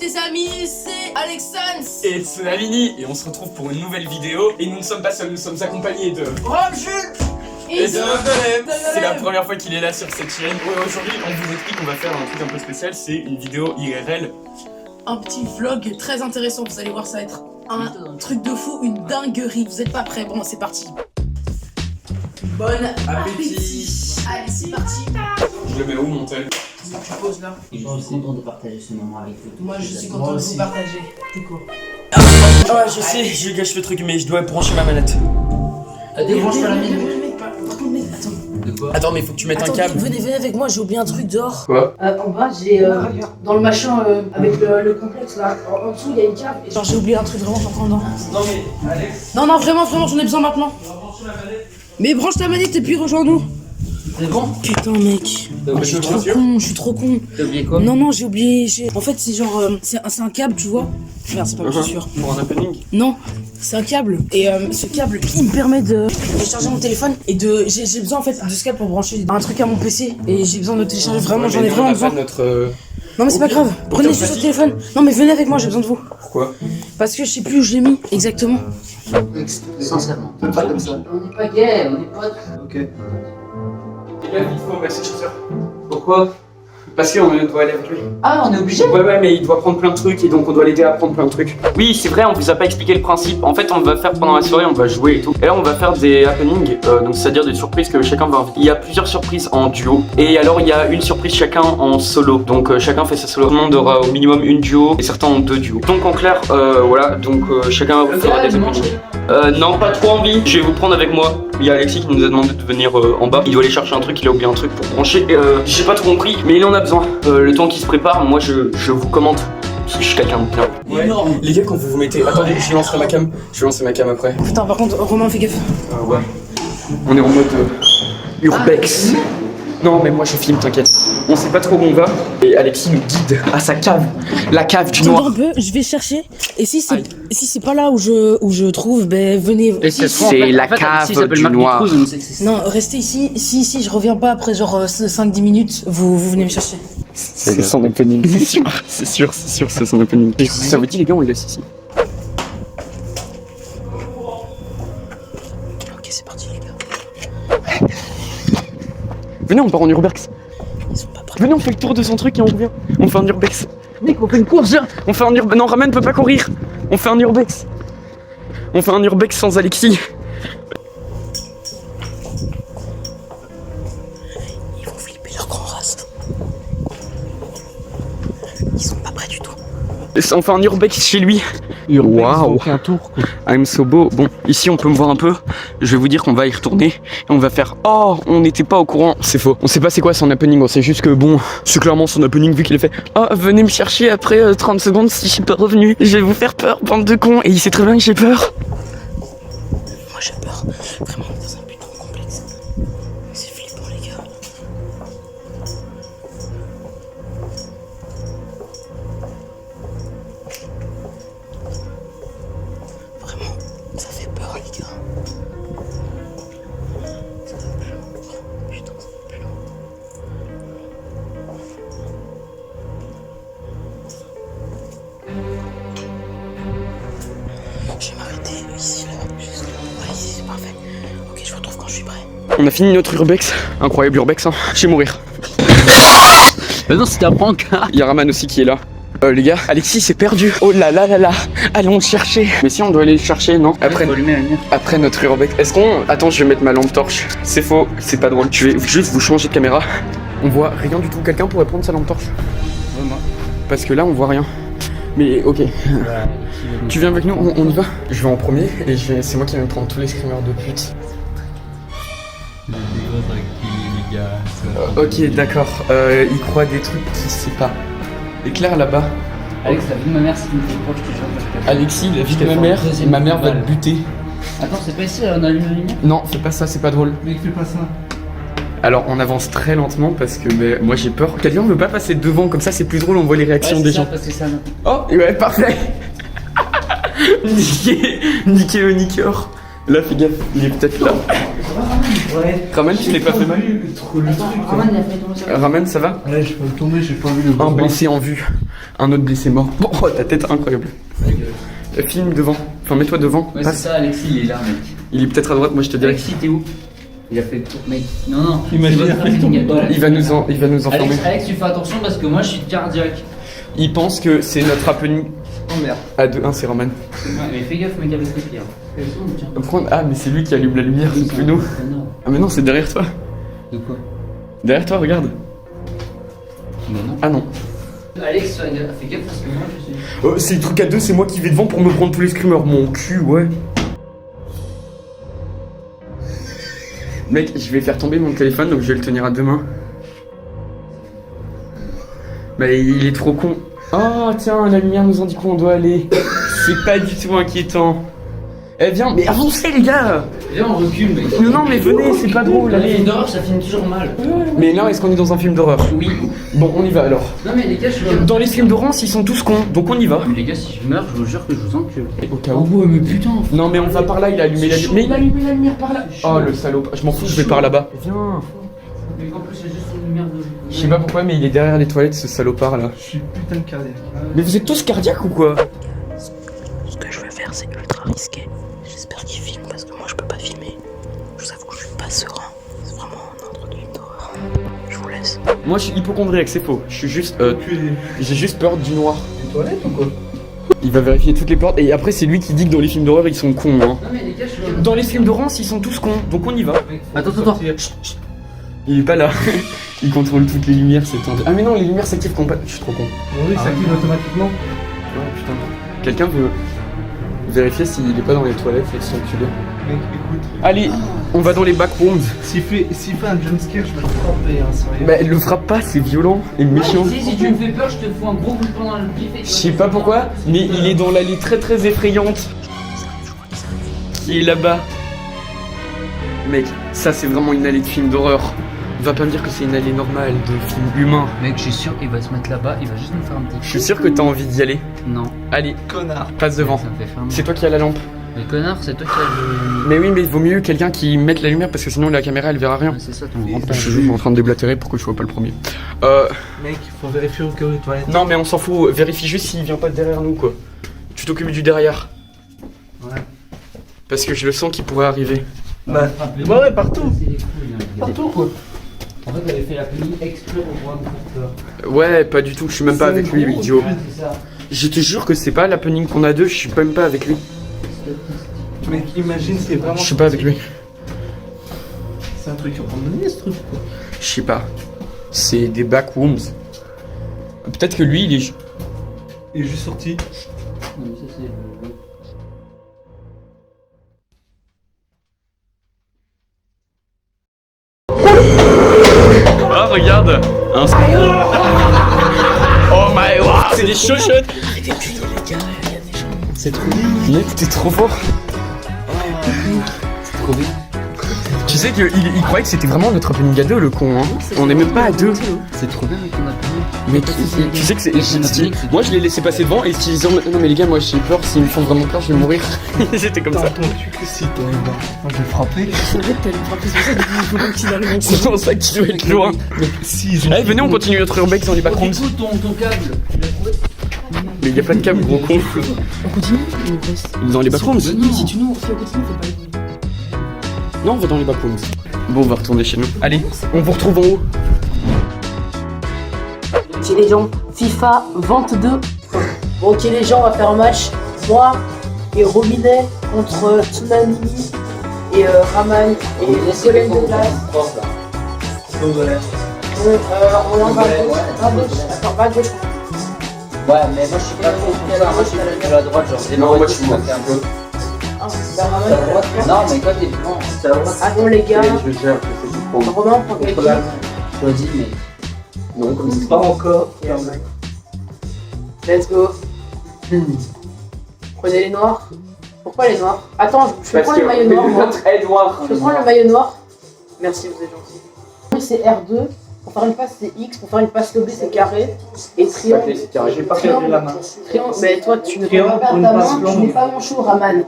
les amis, c'est Alexandre et Tsunamini et on se retrouve pour une nouvelle vidéo et nous ne sommes pas seuls, nous sommes accompagnés de et de Golem. C'est la première fois qu'il est là sur cette chaîne. Aujourd'hui on vous explique qu'on va faire un truc un peu spécial, c'est une vidéo IRL. Un petit vlog très intéressant, vous allez voir, ça va être un truc de fou, une dinguerie. Vous êtes pas prêts? Bon, c'est parti. Bon appétit. Allez, c'est parti. Je le mets où mon tel? Tu poses là. Je suis content de partager ce moment avec vous. Moi je suis content de vous partager. T'es quoi? Ah je sais, je gâche le truc mais je dois brancher ma manette. Débranche pas la mienne. Attends. De quoi? Attends mais faut que tu mettes un câble. Venez avec moi, j'ai oublié un truc dehors. Quoi? En bas, j'ai dans le machin avec le complexe là, en dessous il y a une cave. Et genre j'ai oublié un truc vraiment important dedans. Non mais Alex. Non, vraiment, j'en ai besoin maintenant. On va brancher la manette. Mais branche ta manette et puis rejoins-nous. C'est bon? Putain mec, T'as je suis trop con. T'as oublié quoi? Non, j'ai oublié. En fait, c'est genre, c'est un câble, tu vois. Merde, c'est pas ma chaussure. Pour un happening. Non, c'est un câble. Et ce câble, il me permet de télécharger mon téléphone et de. J'ai besoin en fait de ce câble pour brancher un truc à mon PC. Et j'ai besoin de télécharger vraiment, j'en ai vraiment besoin. Non, mais c'est pas grave. Prenez juste le téléphone. Non, mais venez avec moi, j'ai besoin de vous. Pourquoi? Parce que je sais plus où je l'ai mis exactement. Sincèrement, pas comme ça. On n'est pas gay, on est potes. Ok. Il a vite faut mettre ses chaussures. Pourquoi? Parce qu'on doit aller avec lui. Ah, on est obligé? Ouais, mais il doit prendre plein de trucs et donc on doit l'aider à prendre plein de trucs. Oui, c'est vrai, on vous a pas expliqué le principe. En fait, on va faire pendant la soirée, on va jouer et tout. Et là, on va faire des happenings, donc c'est-à-dire des surprises que chacun va inviter. Il y a plusieurs surprises en duo. Et alors, il y a une surprise chacun en solo. Donc, chacun fait sa solo. Tout le monde aura au minimum une duo et certains ont deux duos. Donc, en clair, voilà, donc chacun fera des happenings. Non, pas trop envie. Je vais vous prendre avec moi. Il y a Alexis qui nous a demandé de venir en bas. Il doit aller chercher un truc, il a oublié un truc pour brancher. J'ai pas trop compris, mais il en a besoin. Le temps qu'il se prépare, moi je vous commente. Parce que je suis quelqu'un de bien. Ouais. Énorme. Les gars, quand vous vous mettez. Attendez, je lancerai ma cam. Je vais lancer ma cam après. Putain, par contre, Romain, fais gaffe. Ouais. On est en mode urbex. Non, mais moi je filme, t'inquiète. On sait pas trop où on va. Et Alexis nous guide à sa cave. La cave du noir. Un peu, je vais chercher. Et si c'est pas là où je trouve, ben venez. C'est la cave du noir. Non, restez ici. Si je reviens pas après genre 5-10 minutes, vous venez me chercher. C'est son opening, c'est sûr, c'est son opening. Ça vous dit les gars, on le laisse ici. Ok, c'est parti les gars. Venez, on part en urbex. Ils sont pas prêts. Venez, on fait le tour de son truc et on revient. On fait un urbex. Mec, on fait une course, viens. On fait un urbex. Non, Raman peut pas courir. On fait un urbex. On fait un urbex sans Alexis. Ils vont flipper leur grand race. Ils sont pas prêts du tout. On fait un urbex chez lui. Waouh. On fait un tour quoi. I'm so beau. Bon, ici on peut me voir un peu. Je vais vous dire qu'on va y retourner et on va faire. Oh, on n'était pas au courant. C'est faux. On sait pas c'est quoi son happening. On sait juste que bon, c'est clairement son happening vu qu'il est fait. Oh, venez me chercher après 30 secondes si je suis pas revenu. Je vais vous faire peur, bande de cons. Et il sait très bien que j'ai peur. Moi j'ai peur. Vraiment, on est dans un but trop complexe. C'est flippant les gars. Vraiment, ça fait peur les gars. Ça va plus loin. Putain, ça va plus loin. Je vais m'arrêter ici là, juste là. Ouais, ici c'est parfait. Ok, je vous retrouve quand je suis prêt. On a fini notre urbex. Incroyable urbex, hein. Je vais mourir. Mais non, c'était un prank. Il y a Raman aussi qui est là. Les gars, Alexis s'est perdu. Oh là là là là. Allons le chercher. Mais si on doit aller le chercher, non? Après notre urbex. Est-ce qu'on. Attends, je vais mettre ma lampe torche. C'est faux, c'est pas drôle. Je vais juste vous changer de caméra. On voit rien du tout. Quelqu'un pourrait prendre sa lampe torche? Ouais, moi. Parce que là, on voit rien. Mais ok. Tu viens avec nous, on y va? Je vais en premier et c'est moi qui vais me prendre tous les screamers de pute. Ok, d'accord. Il croit des trucs qu'il sait pas. Et Claire là-bas. Alex, la vie de ma mère, c'est une fille proche, je te jure. Alexis, la vie de ma mère va te buter. Attends, c'est pas ici, on allume la lumière? Non, fais pas ça, c'est pas drôle. Mec, fais pas ça. Alors on avance très lentement parce que moi j'ai peur. Quelqu'un veut pas passer devant, comme ça c'est plus drôle, on voit les réactions des gens. Parce que ça... Oh, ouais, parfait. Niqué le niqueur. Là, fais gaffe, il est peut-être là. Ouais. Raman, tu l'as pas fait mal? Roman, il a fait tomber ça. Raman, ça va? Ouais, je peux me tomber, j'ai pas vu le Un blessé en vue, un autre blessé mort. Bon, oh, ta tête incroyable. Filme devant, enfin mets-toi devant. Ouais, c'est ça, Alexis, il est là, mec. Il est peut-être à droite, moi je te dirais. Alexis, t'es où? Il a fait le tour, mec. Non, Imagine, c'est votre il training, Il va nous enfermer. Alex, tu fais attention parce que moi, je suis cardiaque. Il pense que c'est notre happening. Oh merde. À 2-1, c'est Roman. Ouais, mais fais gaffe, mec, avec les pierres. Ah, mais c'est lui qui allume la lumière, c'est plus nous. Ah, mais non, c'est derrière toi. De quoi? Derrière toi, regarde. Mais non. Ah non. Alex, fais gaffe parce que moi, je suis. Oh, c'est le truc à deux, c'est moi qui vais devant pour me prendre tous les screamers. Mon cul, ouais. Mec, je vais faire tomber mon téléphone, donc je vais le tenir à deux mains. Mais il est trop con. Oh, tiens, la lumière nous indique où on doit aller. C'est pas du tout inquiétant. Eh viens, mais avancez les gars. Viens, on recule, mec. Non, mais venez, c'est pas drôle, Les allez. films d'horreur, ça finit toujours mal. Mais là, est-ce qu'on est dans un film d'horreur? Oui. Bon, on y va alors. Non, mais les gars, je suis. Dans les films d'horreur, ils sont tous cons, donc on y va. Mais les gars, si je meurs, je vous jure que je vous encule. Au cas Oh, où. ouais, mais putain. Non, mais on va par là, il a allumé la lumière. Mais il a allumé la lumière par là. Oh, le salaud. Je m'en fous, je vais par là-bas. Viens. Mais en plus, c'est juste une lumière de. Je sais pas pourquoi, mais il est derrière les toilettes, ce salopard là. Je suis putain de cardiaque. Mais vous êtes tous cardiaques ou quoi? Ce que je vais faire, c'est ultra risqué. J'espère qu'il filme parce que moi je peux pas filmer. Je vous avoue que je suis pas serein. C'est vraiment un truc de film d'horreur. Je vous laisse. Moi, je suis hypochondriaque, c'est faux. Je suis juste. J'ai juste peur du noir. Les toilettes ou quoi? Il va vérifier toutes les portes et après, c'est lui qui dit que dans les films d'horreur, ils sont cons. Hein. Non, mais les gars, je suis. Dans les films d'horreur, ils sont tous cons, donc on y va. Attends. Il est pas là. Il contrôle toutes les lumières, c'est tendu. Ah, mais non, les lumières s'activent quand pas. Je suis trop con. Oui, ça active automatiquement. Ouais, putain. Quelqu'un veut vérifier s'il est pas dans les toilettes, cet enculé. Mec, écoute. Allez, on va dans les backrooms. S'il fait un jumpscare, je vais le frapper, hein, sérieux. Bah, le frappe pas, c'est violent et méchant. Si tu me fais peur, je te fous un gros coup de poing dans le pif. Je sais pas pourquoi, mais il est dans l'allée très très effrayante. Qui est là-bas. Mec, ça c'est vraiment une allée de film d'horreur. Va pas me dire que c'est une allée normale de film humain. Mec, je suis sûr qu'il va se mettre là-bas, il va juste nous faire un petit. Je suis sûr que t'as envie d'y aller. Non. Allez, Connard. passe devant. Ça me fait faire mal. C'est toi qui as la lampe. Mais connard, c'est toi qui as le. Mais oui, mais il vaut mieux quelqu'un qui mette la lumière parce que sinon la caméra elle verra rien. Ouais, c'est ça ton Je grand-père. suis juste en train de déblatérer pour que je sois pas le premier. Mec, faut vérifier au cas où les toilettes. Non mais on s'en fout, vérifie juste s'il vient pas de derrière nous quoi. Tu t'occupes du derrière. Ouais. Parce que je le sens qu'il pourrait arriver. Bah, ouais, partout. C'est les couilles, hein. Partout quoi. En fait, elle avait fait la pluie exprès pour pouvoir nous faire peur. Ouais, pas du tout, je suis même pas avec lui, idiot. C'est ça. Je te jure que c'est pas l'happening qu'on a deux, je suis même pas avec lui. Mec, imagine, c'est vraiment. Je suis pas avec lui. C'est un truc abandonné ce truc quoi. Je sais pas. C'est des backrooms. Peut-être que lui, il est. Il est juste sorti. Non, mais ça, c'est. Ah, regarde un... Oh my god, c'est des chochottes. C'est trop bien. Mec, t'es trop fort. C'est trop bien. Tu sais qu'il il croyait que c'était vraiment notre happening à deux, le con, hein. On est même pas à deux. C'est trop bien avec ton appel. Mais tu sais que c'est... Moi, je l'ai laissé passer devant et ils disant non mais les gars, moi j'ai peur, s'ils me font vraiment peur, je vais mourir. J'étais comme ça. Ton cul que si toi. Moi je vais frapper. C'est vrai que t'allais me frapper sur ça, du coup il faut pas qu'il arrive en C'est pour ça qu'il doit être loin. Si, Allez, venez, on continue notre urbex dans les backrooms. Écoute ton câble. Tu l'as trouvé? Mais y a pas de câble, gros con. On continue ou on reste? Dans les backrooms. Si tu nous fais continuer, faut pas les bruits. Non, on va dans les backrooms. Bon, on va retourner chez nous. Allez, on vous retrouve en haut. Ok les gens, FIFA 22. Bon ok les gens, on va faire un match. Moi et Rominet contre Tsunami et Raman et Golem de glace. On est en bas à gauche. Attends, bas à gauche. Ouais, mais moi je suis pas trop pour ça. Moi je suis plutôt à droite, genre. Non, moi, je suis un peu. Ah, c'est Raman. C'est à droite. Non, mais quand t'es devant, c'est à droite. Ah bon les gars, Je vais faire, je sais pas. Romain on prend quelqu'un. Choisis, mais. Non, comme ça. Pas encore. Let's go. Prenez les noirs. Pourquoi les noirs? Attends, je vais prendre le maillot noir moi. très noir. Je vais prendre le maillot noir. Merci, vous êtes gentil. C'est R2 Pour faire une passe, c'est X. Pour faire une passe lobée, c'est carré. Et triangle, c'est carré. J'ai pas perdu la main. triangle. Mais toi, tu ne peux Triangle pas pour perdre une ta passe main, tu longue. n'es pas manchot, Raman.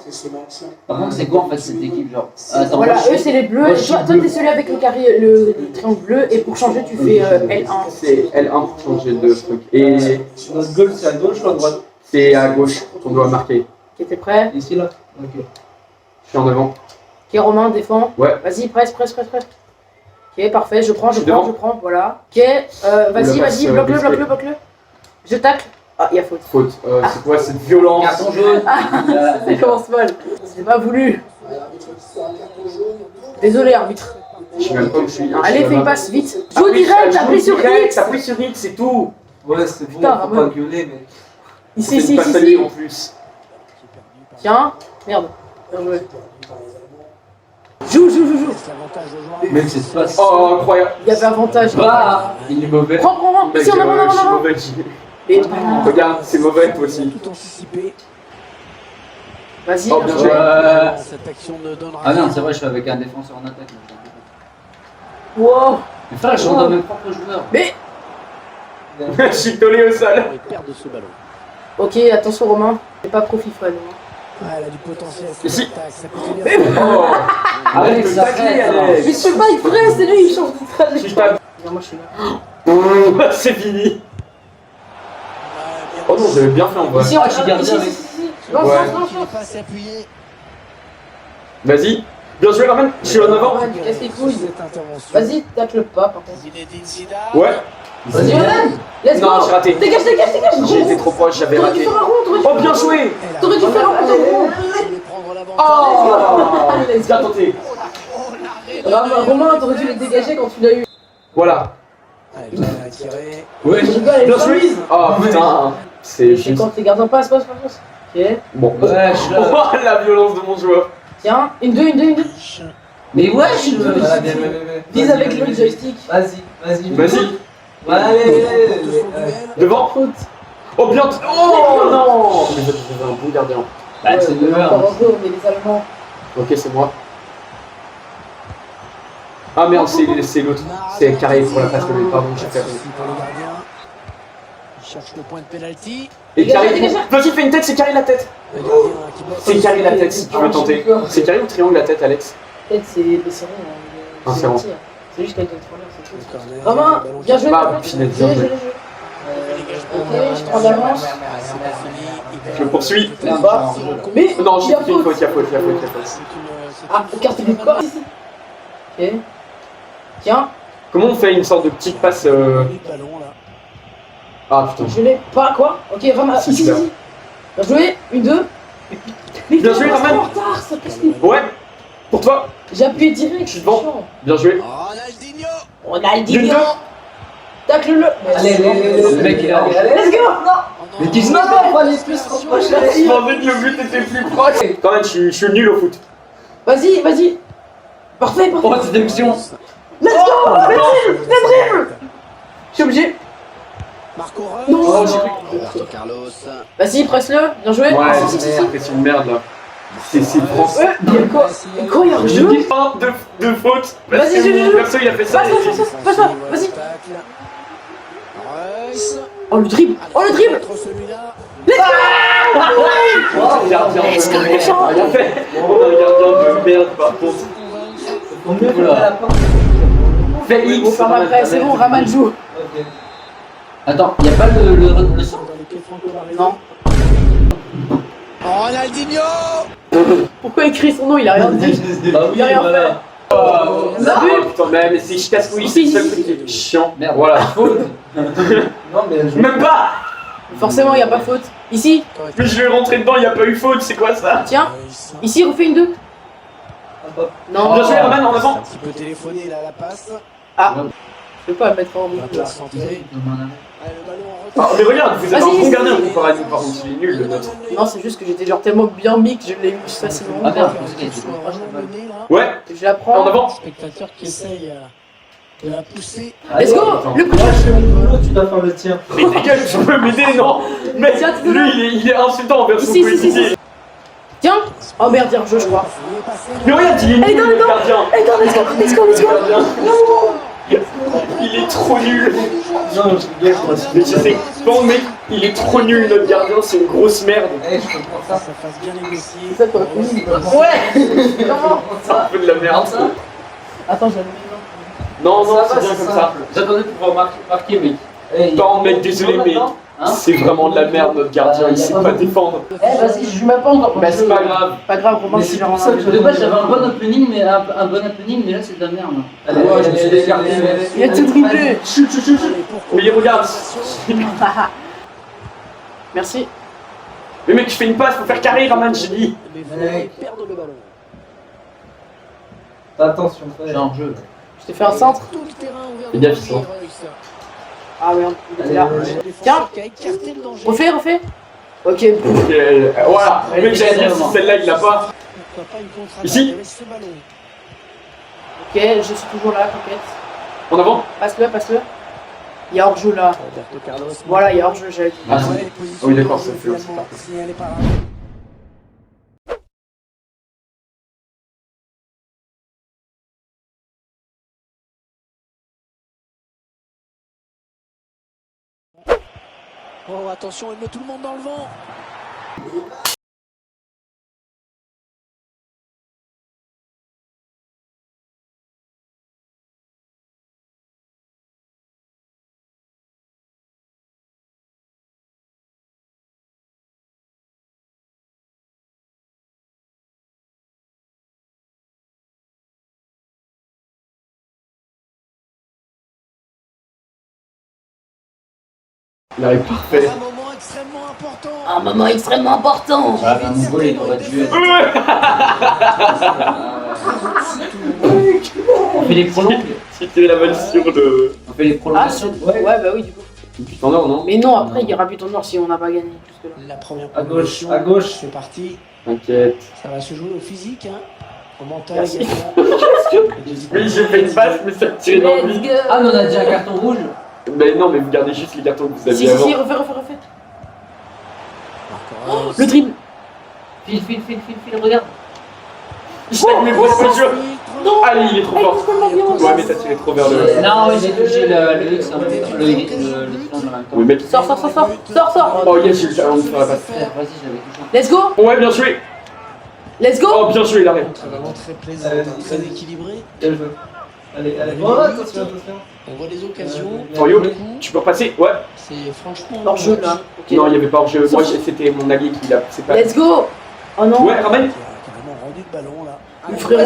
Par contre, c'est quoi en fait cette équipe genre attends, Voilà, moi, je eux, suis- c'est les bleus. moi, Et je toi, suis toi, bleu. t'es celui avec le triangle bleu. Et pour changer, tu fais L1. C'est L1 pour changer de truc. Et Notre goal, c'est à gauche ou à droite? c'est à gauche qu'on doit marquer. Ok, t'es prêt? Ici, là? Ok. Je suis en avant. Ok, Romain, défend. Ouais. Vas-y, presse. Ok, parfait, je prends, devant. voilà. Ok, vas-y, passe, bloque-le. discret. Je tacle. Ah, il y a faute. Faute. C'est quoi cette violence? Carton jaune. Ça commence mal. C'est pas voulu. Désolé, arbitre. Je sais même pas où je suis. Allez, fais une passe, vite. Joue direct, appuie sur X. Appuie sur X, c'est tout. Ouais, c'est bon, Putain, faut Ramon. pas gueuler, mais. Ici. C'est pas salé en plus. Tiens, merde. Bien joué. Joue. Même cette passe. Oh, incroyable. Il y avait avantage. Ah, il est mauvais. Prends. Mec, Ici, en avant. je suis mauvais. Et Regarde, c'est mauvais toi aussi. Tout anticipé. vas-y, Oh, bien joué. joué. Cette action ne donnera Ah non, rien. c'est vrai, je suis avec un défenseur en attaque. Wow. Mais frère, je suis dans mes propres joueurs. Mais, Je suis tollé au sol. Pour perdre ce ballon. ok, attention, Romain. C'est pas profit fun. Ah, elle a du potentiel. Ici. Attaque, ça coûtait bien. Oh. Arrête de ça tacler, arrête, Alex. Mais je sais pas, il ferait, c'est lui, il change de Si je trajectoire. tape. Moi, je suis là. C'est fini. Oh non, j'avais bien fait en vrai. Ici, on Ah, je suis gardien, ici. Ouais. Lance. Il n'est pas s'appuyer. Vas-y. Bien joué, Raman. Je suis en avant. Romain, casse les couilles. Cette intervention. Vas-y, tacle pas, par contre. Zinedine Zidane. Ouais. Vas-y, Romain. Let's go. Non, j'ai raté. Dégage. J'ai été trop proche, j'avais T'aurais dû raté. faire un rond, Oh, bien joué. Elle a T'aurais dû faire un rond. voulu prendre l'avantage. Oh. Bien tenté. Romain, t'aurais dû les dégager quand tu l'as eu. Voilà. Ah, il a tiré. Ouais. Je rigole, elle est Bien pas joué. mise. Oh putain. C'est C'est juste. quand les gardiens passent. Ok. Bon. Ouais, je suis là. Oh, la violence de mon joueur. Tiens, une deux. Mais wesh, Voilà, bien. Vise avec le joystick. Vas-y. Vas-y. Allez. Devant. Oh bien. Oh non. Mais vous avez un bon gardien. Bah, c'est de Encore un peu, on est les Allemands. Ok, c'est moi. Ah merde, c'est l'autre. C'est carré pour la passe levée. Pardon, j'ai fait. Pour le gardien. Il cherche le point de pénalty. Et carré. Dégage. Vas-y, fais une tête, c'est carré la tête. Le gardien qui bloque. C'est carré la tête si tu veux tenter. C'est carré ou triangle la tête, Alex? Peut-être c'est rond. Ah, c'est rond. C'est juste qu'elle donne trop bien, c'est tout. Le corner, Romain, le ballon bien joué. Bah, Pinette, bien joué. Ok, je prends d'avance. C'est pas fini. Je le poursuis. Mais Non, j'ai il y a fait une faute, faute. il y a faute. Ah, carte de corps. Ok. Tiens, Comment on fait une sorte de petite passe Le ballon là. Ah putain. je l'ai pas quoi. Ok, vraiment. Si, Ici. super. Bien joué, une, deux. Mais Bien joué, putain, Romain. c'est en retard, ça casse les- Ouais. Pour toi. J'ai appuyé direct, Je suis devant. chiant. Bien joué. Ronaldinho. Ronaldinho. Une, deux. Tacle-le. Allez. Le mec, il a. Let's go. Non. Mais qu'est-ce Non, non, on va aller plus proche là. Je pensais que le but était plus proche. Quand même, je suis nul au foot. Vas-y. Parfait. Oh, cette émission. Let's go. Le dribble. Je suis obligé. Marco Non. Reus. Oh, Roberto Carlos. Vas-y, presse-le. Bien joué. Ouais, Ah, si. c'est une merde là. C'est France. Ouais, il y a quoi? Et quoi, il y a un J'ai jeu? dit pas de faute. Parce Vas-y, que je- mon perso il a fait ça. Passe-moi, vas-y. Reus. Oh, le dribble. Contre celui-là. Oh, gardien de Est-ce que merde. les gens- Rien fait. On a un gardien de merde par contre. Faut mieux faire la porte. Fais Bon, X. ferme après, c'est bon, Raman joue. Ok. Attends, y'a pas le Non. Ronaldinho. Pourquoi il crie son nom? Il a rien dit. Ah Il a rien fait. Oh, Non. putain, mais c'est je casse couille, c'est le seul truc qui est chiant. Merde. Voilà. Non, mais je. Même pas. Forcément, il n'y a pas faute. Ici, Mais je vais rentrer dedans, il y a pas eu faute, c'est quoi ça? tiens. Ici, refais une 2. Non. Bien joué, Herman, en Un avant. petit peu téléphoné là la passe. Ah. Je peux pas le mettre en On va route. pas se centrer. Allez, le ballon en Ah, retard. mais regarde, vous avez un Vas-y. bon gardien comparé à nous, par contre, il est nul le nôtre. Non, c'est juste que j'étais genre tellement bien mis que je l'ai eu facilement. Ah, merde. Ouais, Je la en prends. avant. Spectateur qui essaye de la pousser. Let's go. Attends. Le coup. Moi, je suis mon boulot, tu dois faire le tien. Mais dégage, tu peux m'aider, non? Mais Tiens, tiens, lui, il est insultant envers son Ici. coéquipier. Tiens. Oh merde, il y a un jeu, je crois. Il est passé. Mais regarde, il est Allez, nul, non, le non. gardien. Let's go. Le gardien. Il est trop nul. Non, je rigole. Mais tu sais, bon mec, il est trop nul notre gardien, c'est une grosse merde. Eh, je comprends ça. Ça fasse bien négocier. C'est ça quoi. Ouais. Comment C'est un peu de la merde. Attends, j'avais Non, non, Ça c'est va, bien c'est comme simple. ça. J'attendais de pouvoir marquer, mec. Eh, Non mec, désolé mais c'est vraiment de la merde notre gardien, il sait pas défendre. Eh, vas-y, je joue même pas encore. Bah c'est pas grave. Pas grave, Romain, Mais c'est c'est pour ça que de base j'avais un bon opening, mais là c'est de la merde. Ouais, je me suis décarté. Il a tout triplé. Chut. Mais regarde. Merci. Mais mec, je fais une passe, faut faire carré Raman, j'ai dit. Mais vous perdre le ballon. Fais attention, j'ai un jeu. Je t'ai fait un centre. Tout le terrain ouvert. Il y a du sang. Ah merde, il était là. Tiens, Qui a écarté le danger. refais. Ok. Voilà, le mec j'allais dire si celle-là il l'a pas. Pourquoi pas une contre-attaque Ici. avec ce ballon. Ok, je suis toujours là, t'inquiète. En avant. Passe-le. Il y a hors-jeu là. Roberto Carlos. Voilà, il y a hors-jeu, j'avais dit. Ah, Ouais, oui, d'accord, ça fait finalement signalé par là. Oh attention, il met tout le monde dans le vent. Il arrive parfait. Un moment extrêmement important. Un moment extrêmement important. Ah, bah, mon goal, il aurait dû être. On fait les prolongs. C'était la balle sur le. On fait les Ah, prolongations. ouais, bah oui, du coup. Putain d'or, non? Mais non, après, il y aura but en or si on n'a pas gagné jusque-là. La première À gauche, proposition, à gauche. C'est parti. T'inquiète. Ça va se jouer au physique, hein. Au mental Merci. également. Oui, j'ai fait une passe, mais ça me tirait dans le vide. Ah, mais on a déjà un carton rouge. Mais non, mais vous gardez juste les cartons que vous Si, aviez si, avant. refais. Marquinhos. Le dribble. File, regarde. Mais pourquoi je... Non. Allez, il est trop fort. Ouais, mais t'as tiré trop vers le. Non, oui, j'ai touché le X en même temps. Le X en même temps. Oui, mec. Sors. Oh, yes, j'ai eu le talent de faire la passe. Vas-y, j'avais touché. Let's go. Ouais, bien joué. Let's go. Oh, bien joué, il arrive. C'est vraiment très plaisant, très équilibré. Allez. Oh, attention. On voit les occasions. Mario, tu peux repasser? Ouais. C'est franchement. Hors-jeu là. Ok. Non, il n'y avait pas hors-jeu. Moi, c'était mon allié qui l'a. C'est pas. Let's go. Oh non. Ouais, ramène. Qui a carrément rendu le ballon là. Le frérot.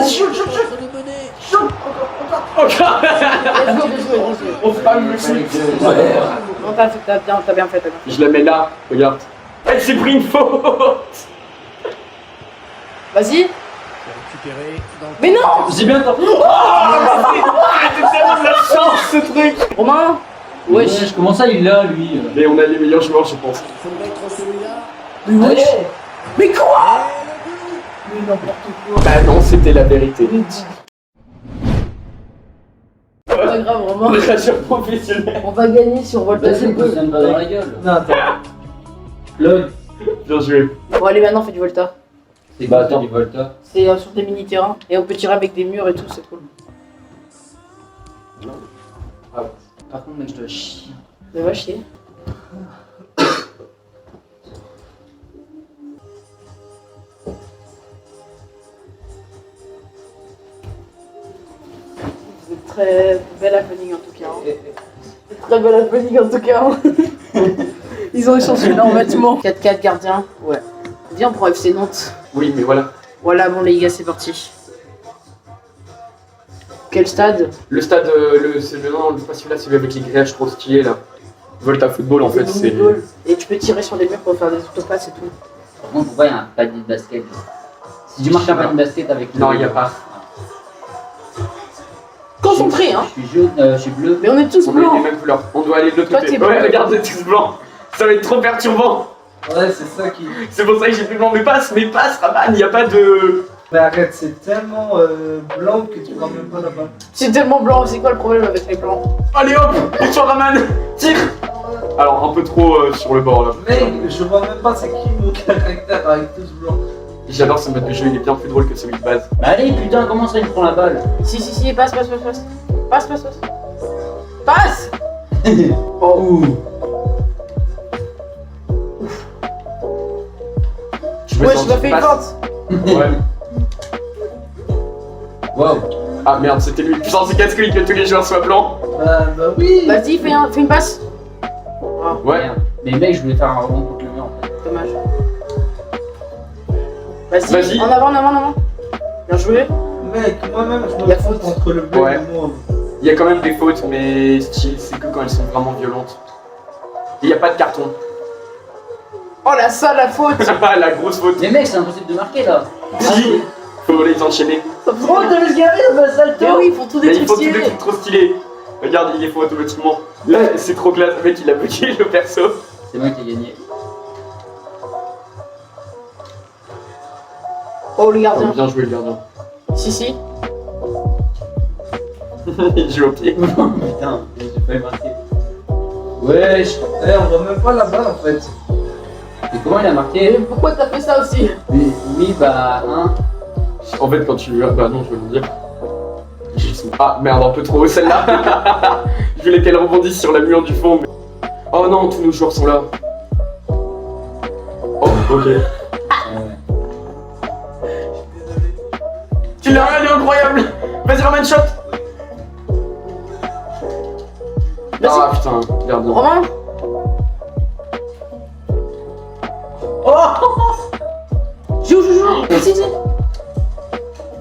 Encore. Let's go, bien joué. On fera le shoot. Non, t'as bien fait. Je la mets là, regarde. Elle s'est pris une faute. Vas-y. Récupéré dans le Mais non. J'ai bien entendu. C'est tellement de la chance ce truc. Romain. Wesh, comment ça il l'a lui? Mais on a les meilleurs joueurs, je pense. faut le mettre celui-là. Wesh. Mais quoi? Et le but. Bah non, c'était la vérité. C'est pas grave, Romain. Rageur professionnel. On va gagner sur Volta. Vas-y, me donne pas dans la gueule. Non, attends. Log. Bien joué. Bon, allez, maintenant, fais du Volta. C'est quoi du Volta? C'est sur des mini-terrains. Et on peut tirer avec des murs et tout, c'est cool. Par contre, mec, je dois chier. Ça va chier. C'est très bel happening en tout cas. Très bel happening en tout cas. Ils ont échangé énormément. 4-4 gardiens. Ouais. Viens pour FC Nantes. Oui, mais voilà. Voilà, bon les gars, c'est parti. Quel stade? Le stade, c'est le nom, pas celui-là, celui avec les grillages trop stylés là. Volta Football en fait, c'est. Et tu peux tirer sur les murs pour faire des autopasses et tout. Par contre, pourquoi il y a un panier de basket? Si tu marques un panier de basket avec le. Non, il n'y a pas. Concentré, hein. Je suis jaune, je suis bleu. Mais on est tous On a les blancs. mêmes couleurs. On doit aller de l'autre Toi, côté. t'es blanc. Ouais, regarde, c'est tous blancs. Ça va être trop perturbant. Ouais, c'est ça qui. C'est pour ça que j'ai plus blanc. Mais passe, Raman, il n'y a pas de. Mais arrête, c'est tellement blanc que tu vois même pas là-bas. C'est tellement blanc, c'est quoi le problème avec les blancs? Allez hop, et sur Raman, tire. Alors, un peu trop sur le bord là. Mec, je vois même pas c'est qui mon caractère avec tout ce blanc. J'adore ce mode de jeu, il est bien plus drôle que celui de base. Bah allez, putain, comment ça il prend la balle? Si, passe. Passe. Passe. Oh. Ouais, je m'ai fait une vente. Ouais. Wow. Ah merde, c'était lui. Putain, c'est casse-couille que tous les joueurs soient blancs. Bah oui. Vas-y, fais une passe. Ouais. Merde. Mais mec, je voulais faire un rebond contre le mur en fait. Dommage. Vas-y. Vas-y. En avant, en avant, en avant. Bien joué. Mec, moi-même, je Il y a me faute. faute entre le bleu Ouais. et le mauve. Il y a quand même des fautes, mais style, c'est que quand elles sont vraiment violentes. Et il n'y a pas de carton. Oh la sale, la faute. La grosse faute. Mais mec, c'est impossible de marquer là. Si. Faut les enchaîner. Oh, t'as vu ce gars, il va salto. Mais oui, ils font tous des Mais il trucs faut tous des stylés. trucs trop stylés. Regarde, il est faux automatiquement. Là, c'est trop classe. Le mec, il a bugué le perso. C'est moi qui ai gagné. Oh le gardien. Bien joué, le gardien. Si. Il joue au pied. Putain, j'ai pas marqué. Wesh. Eh, on voit même pas la balle en fait. Et comment il a Et marqué? pourquoi t'as fait ça aussi? Oui, bah, hein. En fait, quand tu. Bah non, je vais vous dire. Ah merde, un peu trop haut celle-là. Je voulais qu'elle rebondisse sur la mur du fond. Mais... Oh non, tous nos joueurs sont là. Oh, ok. Tu l'as rien, il est incroyable. Vas-y, Roman shot. Ah putain, gardien. Romain. Oh. Joue. Si.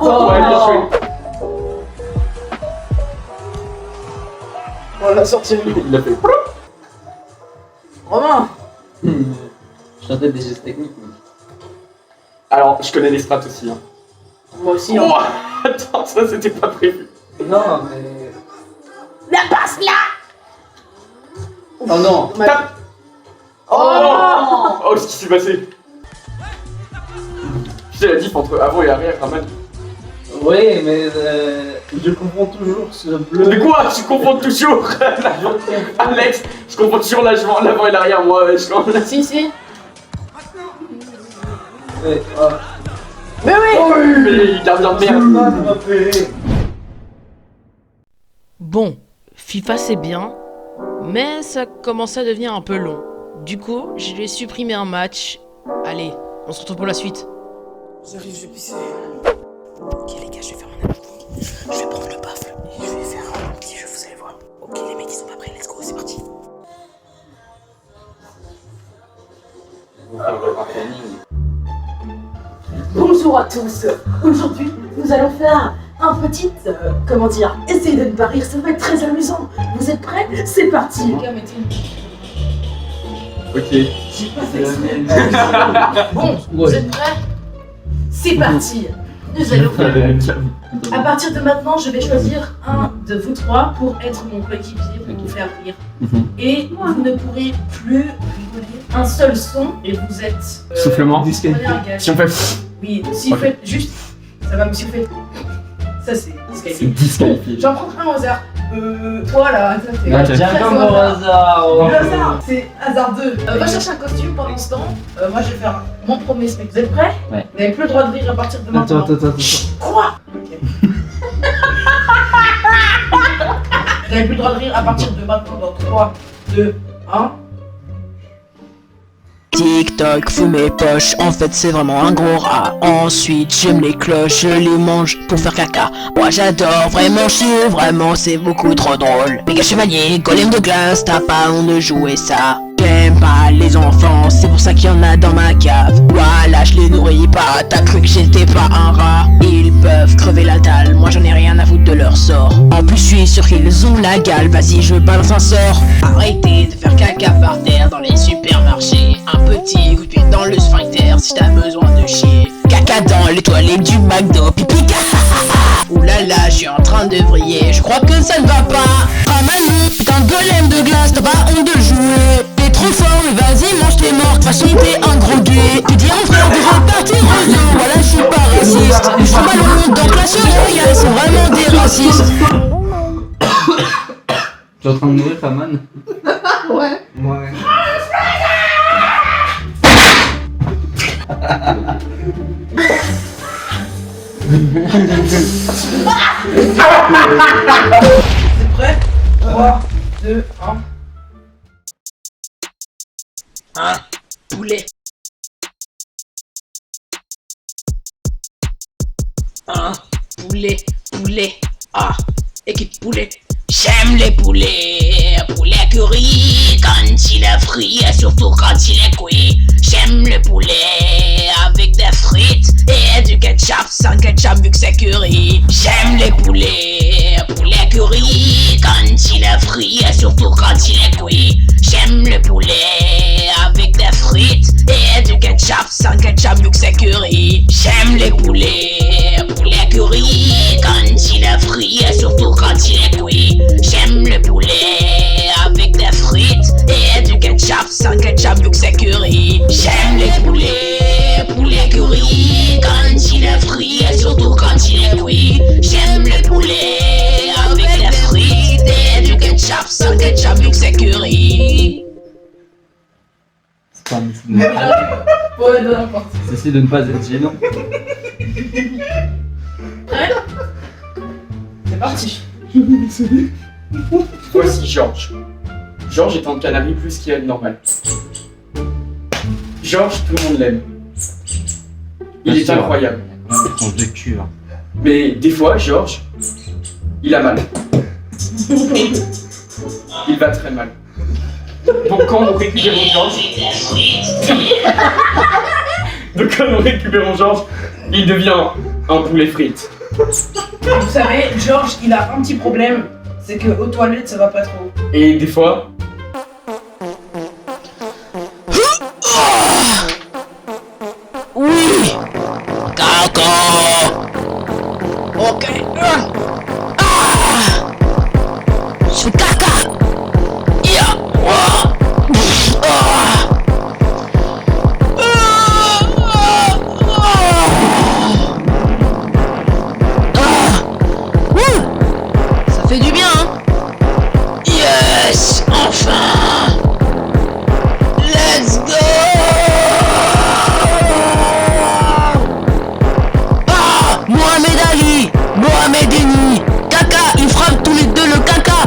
Oh, Ouais, bien joué. On l'a sorti. Il a fait. Romain. Je tentais des gestes techniques. Mais... Alors, je connais les strats aussi. Hein. Moi aussi. Oh, attends, ça c'était pas prévu. Non, mais. La passe là. Oh non. Tape. Oh. Oh, ce qui s'est passé. Tu sais la diff entre avant et arrière, Raman. Oui, mais je confonds toujours ce bleu. Mais quoi? Tu confonds toujours. Alex, je confonds toujours l'avant et l'arrière, moi. Je comprends. Si. Mais, Mais oui. Oh, mais gardien de merde. Bon, FIFA c'est bien, mais ça commence à devenir un peu long. Du coup, je vais supprimer un match. Allez, on se retrouve pour la suite. J'arrive, je vais pisser. Ok les gars, je vais faire mon appétit. Je vais prendre le baffle et je vais faire un petit jeu, vous allez voir. Ok les mecs, ils sont pas prêts, let's go, c'est parti. Bonjour à tous. Aujourd'hui, nous allons faire un petit, essayez de ne pas rire, ça va être très amusant. Vous êtes prêts? C'est parti. Ok. J'ai pas fait exprès. Bon, vous êtes prêts? C'est parti. Nous allons faire. À partir de maintenant, je vais choisir un de vous trois pour être mon coéquipier pour vous faire rire. Et vous ne pourrez plus rigoler un seul son et vous êtes. Soufflement. Prenez un gage. Si on fait. Oui, si vous faites juste. Ça va me souffler. Ça c'est disqualifié. Disqualifié. J'en prends un au hasard. Voilà, ça c'est. Ok. Tiens, comme au hasard. Le hasard, c'est hasard 2. Va chercher un costume pendant ce temps. Moi je vais faire mon premier spectacle. Vous êtes prêts? Ouais. Vous n'avez plus le droit de rire à partir de maintenant. Attends. Quoi? Ok. Vous n'avez plus le droit de rire à partir de maintenant dans 3, 2, 1. Tic-toc, fous mes poches, en fait c'est vraiment un gros rat. Ensuite j'aime les cloches, je les mange pour faire caca. Moi j'adore vraiment chier, vraiment c'est beaucoup trop drôle. Méga chevalier, golem de glace, t'as pas honte de jouer ça. J'aime pas les enfants, c'est pour ça qu'il y en a dans ma cave. Voilà, je les nourris pas, t'as cru que j'étais pas un rat. Ils peuvent crever la dalle, moi j'en ai rien à foutre de leur sort. En plus je suis sûr qu'ils ont la gale, vas-y je balance un sort. Arrêtez de faire caca par terre dans les supermarchés. Un petit coup de pied dans le sphincter si t'as besoin de chier. Caca dans les toilettes du McDo, pipi caca. Oulala, je suis en train de vriller, je crois que ça ne va pas. Ramano, putain de golem de glace, t'as pas honte de jouer. T'es trop fort, mais vas-y, mange tes morts, de toute façon t'es un gros gay. Tu dis en frère de repartir réseau, voilà, je suis pas raciste. Je suis malheureux, donc la souris, elles sont vraiment des racistes. Tu es en train de mourir, Faman? Ouais. C'est prêt? 3, Un poulet. Un poulet, poulet. Ah, équipe poulet. J'aime les poulets, poulet curry, quand il est frit et surtout quand il est cuit. J'aime le poulet avec des frites et du ketchup, sans ketchup vu que c'est curry. J'aime les poulets, poulet curry, quand il est frit et surtout quand il est cuit. J'aime le poulet avec des frites et du ketchup, sans ketchup vu que c'est curry. J'aime les poulets, poulet curry, quand il est frit et surtout quand il est cuit. J'aime le poulet avec des frites et du ketchup, sans ketchup vu que c'est curry. J'aime les poulets, poulet curry, quand il est frit et surtout quand il est cuit. J'aime le poulet avec des frites et du ketchup, sans ketchup vu que c'est curry. C'est pas un Ouais, n'importe. J'essaie de ne pas être gênant. C'est parti. Voici Georges. Georges est un canari plus qu'il est normal. Georges, tout le monde l'aime. Il est incroyable. Tranche de cul. Hein. Mais des fois, Georges, il a mal. Il va très mal. Donc quand nous récupérons Georges... Donc quand nous récupérons Georges, il devient un poulet frites. Vous savez, Georges, il a un petit problème, c'est que aux toilettes, ça va pas trop. Et des fois... Oui. Caca. Ok. Je fais caca. Yeah. Ça fait du bien, hein. Yes. Enfin. Let's go. Mohamed Ali, Mohamed Eni, Kaka, il frappe tous les deux le caca.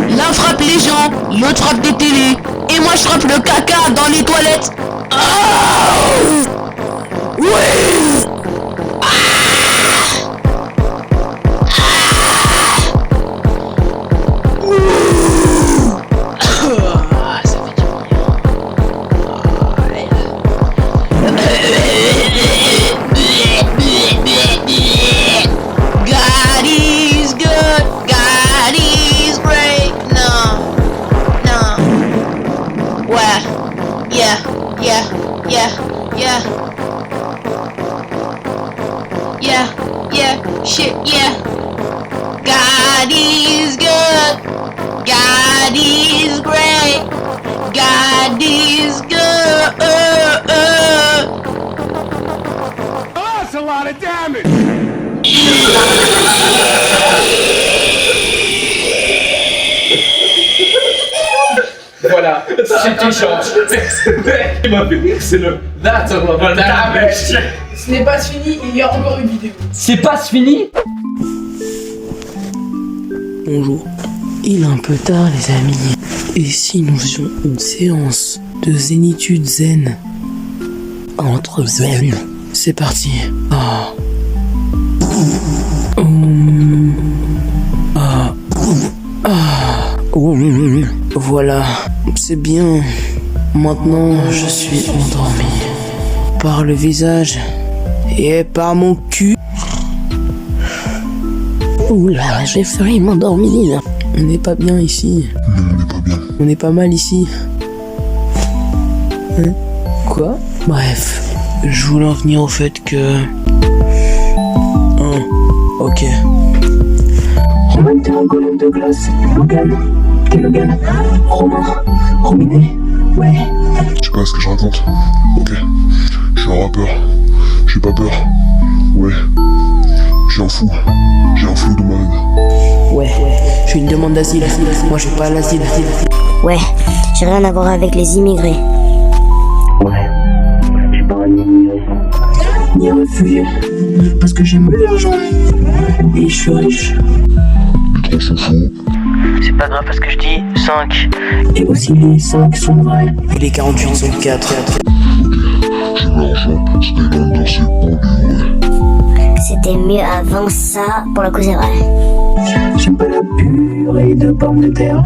L'un frappe les gens, l'autre frappe des télés. Et moi je frappe le caca dans les toilettes. Oh oui. Ça fait du God is good, God is great. No, no. Ouais, yeah, yeah, yeah, yeah. Yeah, yeah, shit, yeah. God is good, God is great, God is good. That's a lot of damage. Voilà, c'était Georges. Il m'a fait rire, c'est le... That's a lot of damage. Ce n'est pas fini, il y a encore une vidéo. C'est pas fini. Bonjour. Il est un peu tard, les amis. Et si nous faisions une séance de zénitude zen entre zen? C'est parti. Ah. Ah. Ah. Voilà, c'est bien. Maintenant, je suis endormi. Par le visage et par mon cul. Oula, j'ai failli m'endormir. On n'est pas bien ici. On n'est pas bien. On est pas mal ici. Hein? Quoi? Bref, je voulais en venir au fait que... ok. Romain était un golem de glace. Logan. Quel Logan? Romain. Rominé? Ouais. Je sais pas ce que je raconte. Ok. Je suis un rappeur. J'ai pas peur. Ouais. J'ai un fou. J'ai un flou de malade. Ouais, je suis une demande d'asile. Moi, je suis pas à l'asile. Ouais, j'ai rien à voir avec les immigrés. Ouais. Je suis pas un immigré. Ni un réfugié. Parce que j'aime l'argent. Et je suis riche. Les trois sont fous. c'est pas grave parce que je dis 5. Et aussi les 5 sont vrais. Et les 48 sont 4. J'ai l'argent, c'était l'un dans ses polis, ouais. C'était mieux avant ça, pour le coup c'est vrai. J'aime pas la purée de pommes de terre.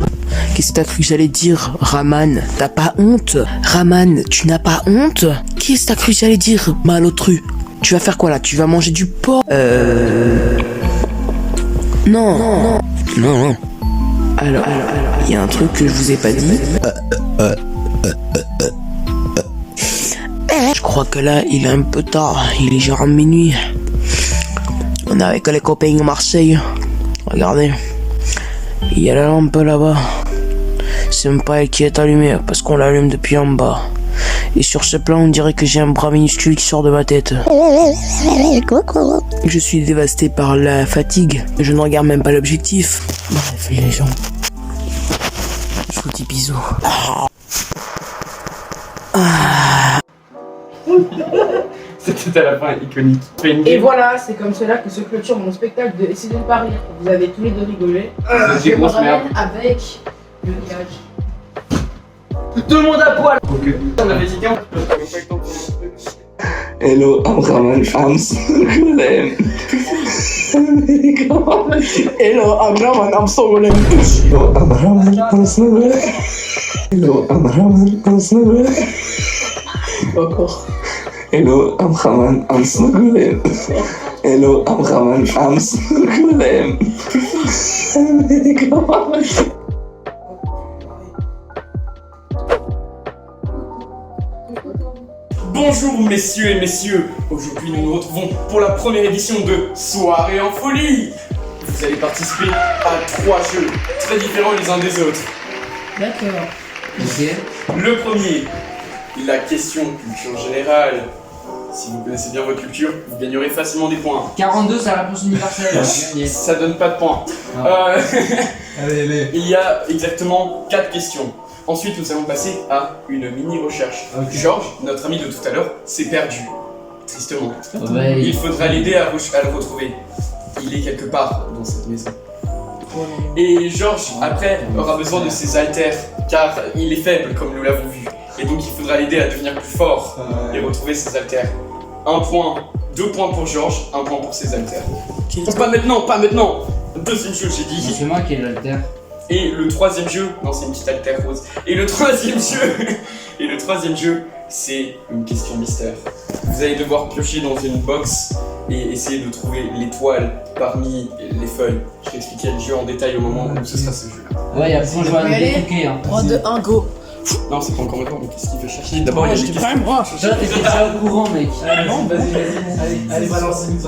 Qu'est-ce que t'as cru que j'allais dire, Raman? T'as pas honte? Raman, tu n'as pas honte? Qu'est-ce que t'as cru que j'allais dire, malotru? Tu vas faire quoi là? Tu vas manger du porc? Non. Alors, il y a un truc que je vous ai pas dit. Je crois que là, il est un peu tard. Il est genre minuit. On est avec les copains à Marseille. Regardez. Il y a la lampe là-bas. C'est même pas elle qui est allumée parce qu'on l'allume depuis en bas. Et sur ce plan, on dirait que j'ai un bras minuscule qui sort de ma tête. Je suis dévasté par la fatigue. Je ne regarde même pas l'objectif. Bref, les gens. Je vous dis bisous. C'était à la fin iconique. Et voilà, c'est comme cela que se clôture mon spectacle de Essayez de ne pas rire. Vous avez tous les deux rigolé. Des grosses merdes. Avec le gage. Tout le monde à poil. Ok. On avait hésité, Hello, I'm Raman, I'm Sogolem. Hello, I'm Raman, I'm Sogolem. Hello, I'm Raman, I'm Sogolem. Hello, I'm Raman, I'm Sogolem. Encore. Hello, I'm Raman, I'm Sogolem. Hello, I'm Raman, I'm Sogolem. Bonjour messieurs et messieurs, aujourd'hui nous nous retrouvons pour la première édition de Soirée en folie. Vous allez participer à 3 jeux très différents les uns des autres. D'accord. Le premier, la question culture générale. Si vous connaissez bien votre culture, vous gagnerez facilement des points. 42, c'est la réponse universelle. Ça donne pas de points. Allez. Il y a exactement 4 questions. Ensuite, nous allons passer à une mini-recherche. Georges, notre ami de tout à l'heure, s'est perdu. Tristement. Ouais. Il faudra l'aider à le retrouver. Il est quelque part dans cette maison. Et Georges, après, aura besoin de ses haltères, car il est faible, comme nous l'avons vu. Et donc, il faudra l'aider à devenir plus fort et retrouver ses haltères. 1 point, 2 points pour Georges, 1 point pour ses haltères. Pas maintenant. Deuxième jeu, j'ai dit. C'est moi qui ai l'altère. Et le troisième jeu, non c'est une petite altère rose. Et le troisième jeu, c'est une question mystère. Vous allez devoir piocher dans une box et essayer de trouver l'étoile parmi les feuilles. Je vais expliquer le jeu en détail au moment où ce sera ce jeu-là. Ouais, y'a besoin de jouer à un découquer. 3, 2, 1, go. Non, c'est pas encore maintenant, mais qu'est-ce qu'il fait chercher? D'abord, il y a des questions. Toi, t'étais déjà au courant, mec. Allez, balance. Nous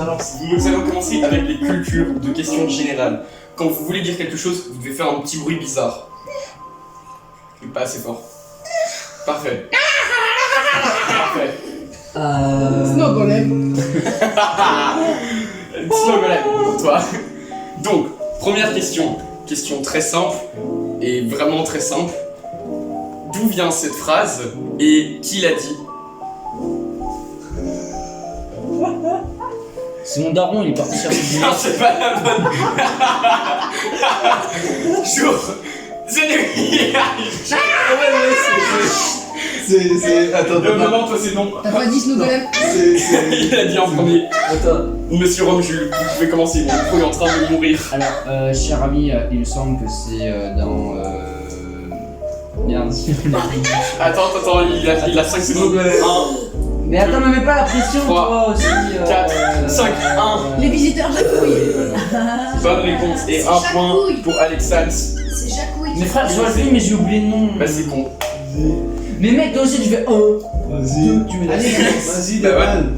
allons commencer avec les cultures de questions générales. Quand vous voulez dire quelque chose, vous devez faire un petit bruit bizarre. Mais pas assez fort. Parfait. Snowgolem. Snowgolem pour toi. Donc, première question. Question très simple et vraiment très simple. D'où vient cette phrase et qui l'a dit? C'est mon daron, il est parti chercher du Non, c'est pas la bonne. Jour. C'est Attends. Maman, toi c'est non. T'as pas dit Snowgolem? Il a dit en premier. Attends. Monsieur Rome, vous pouvez commencer, mon micro est en train de mourir. Alors, cher ami, il me semble que c'est dans. Merde. Attends, il a 5 secondes. 1, Mais attends, me mets pas la pression, 3, toi aussi. 4, 5, 1. Les visiteurs Jacouille. Bonne réponse et 1 point pour Alexandre. C'est Jacouille. Mes frères, je vois le film, mais j'ai oublié le nom. Bah c'est con. Mais mec, toi aussi, tu fais 1. Vas-y. Tu mets la Vas-y, déballe.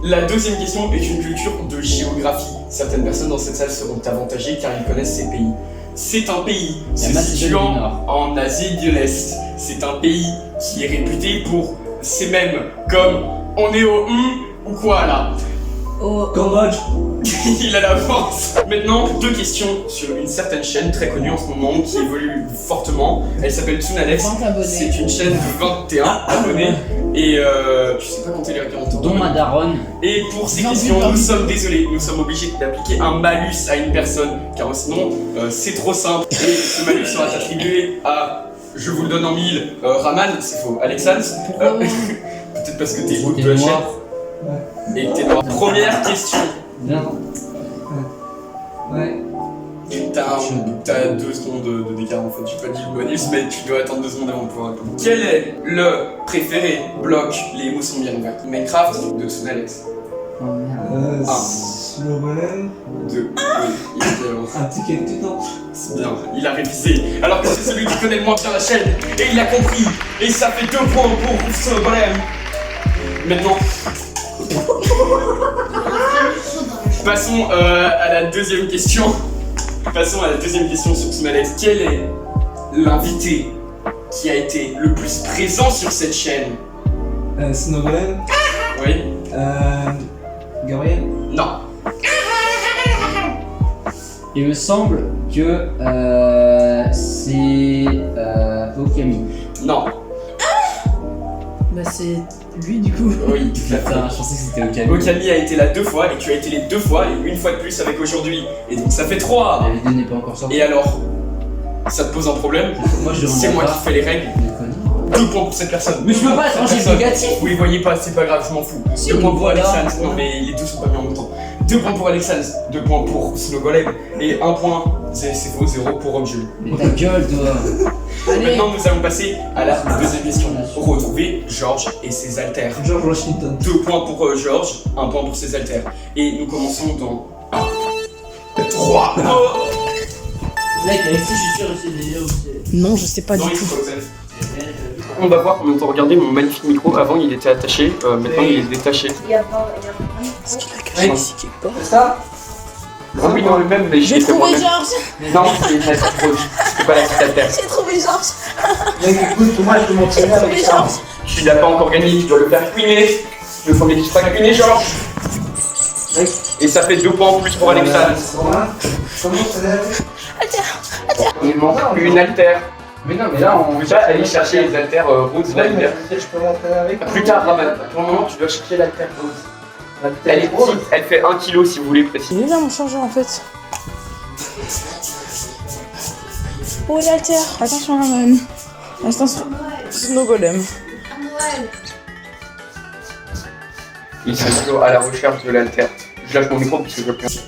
La deuxième question est une culture de géographie. Certaines personnes dans cette salle seront avantagées car ils connaissent ces pays. C'est un pays se situant en Asie de l'Est. C'est un pays qui est réputé pour ses mêmes, comme on est au ou quoi là. Cambodge. Il a l'avance. Maintenant, 2 questions sur une certaine chaîne très connue en ce moment qui évolue fortement. Elle s'appelle Toonalex. C'est une chaîne de 21 abonnés Et tu sais pas compter les règles en temps. Dont ma daronne. Et pour ces questions, nous sommes désolés, nous sommes obligés d'appliquer un malus à une personne, car sinon c'est trop simple. Et ce malus sera attribué à, je vous le donne en 1000, Raman, c'est faux, Alexandre. Peut-être parce que t'es haut de la chaîne. Et que t'es noir. Première question. Bien. Ouais. T'as 2 secondes de décart en fait, j'ai pas dit le bonus, mais tu dois attendre 2 secondes avant de pouvoir répondre. Quel est le préféré bloc, les mots sont bien ouverts, Minecraft de Tsunalex? Snowgolem. 2. Un ticket de tout. C'est bien, il a révisé. Alors que c'est celui qui connaît le moins bien la chaîne, et il a compris. Et ça fait 2 points pour Snowgolem. Maintenant. Passons à la deuxième question. Passons à la deuxième question sur Tsunalex. Quel est l'invité qui a été le plus présent sur cette chaîne? Snowgolem. Oui. Gabriel. Non. Il me semble que c'est Okami. Non. Bah c'est lui du coup. Oui, tout à fait. Putain, je pensais que c'était Okami. Okami a été là 2 fois et tu as été les 2 fois et une fois de plus avec aujourd'hui. Et donc ça fait 3. La vidéo n'est pas encore sortie. Et alors, ça te pose un problème? Moi je C'est moi qui fais les règles. 2 points pour cette personne. Mais je peux pas changer de négatif. Vous les voyez pas, c'est pas grave, je m'en fous. 2 points pour Alexandre. Non mais les deux sont pas mis en même temps. 2 points pour Alexandre, 2 points pour Snowgolem et 1 point, c'est faux, 0 pour Romjul. Mais ta gueule toi. Maintenant nous allons passer à la deuxième question. Retrouver Georges et ses haltères. George Washington. 2 points pour Georges, 1 point pour ses haltères. Et nous commençons dans 3. Mec, Alexis, je suis sûr que c'est déjà aussi. Non, je sais pas du tout. On va voir combien de temps. Regardez mon magnifique micro. Avant il était attaché, maintenant il est détaché. Est-ce qu'il a caché ici quelque part? C'est ça? Oui, non, le même, mais J'ai trouvé Georges. Non, c'est pas la petite haltère. J'ai trouvé Georges. Mec, écoute, moi je te montrerai avec ça. Tu l'as pas encore gagné, tu dois le faire cuiner. Le premier qui sera cuiner, Georges. Et ça fait 2 points en plus pour Alexandre. Comment ça va? Il manque une haltère. Mais non, mais là on va aller chercher les haltères roses, l'haltère. Je peux rentrer avec. Plus tard, Raman. Pour le moment, tu dois chercher l'haltère rose. Elle est petite, elle fait 1 kg si vous voulez précis. Il est là mon chargeur en fait. Oh l'alter. Attention Raman. Attention. Snowgolem. Ils sont toujours à la recherche de l'haltère. Je lâche mon micro parce que je veux plus.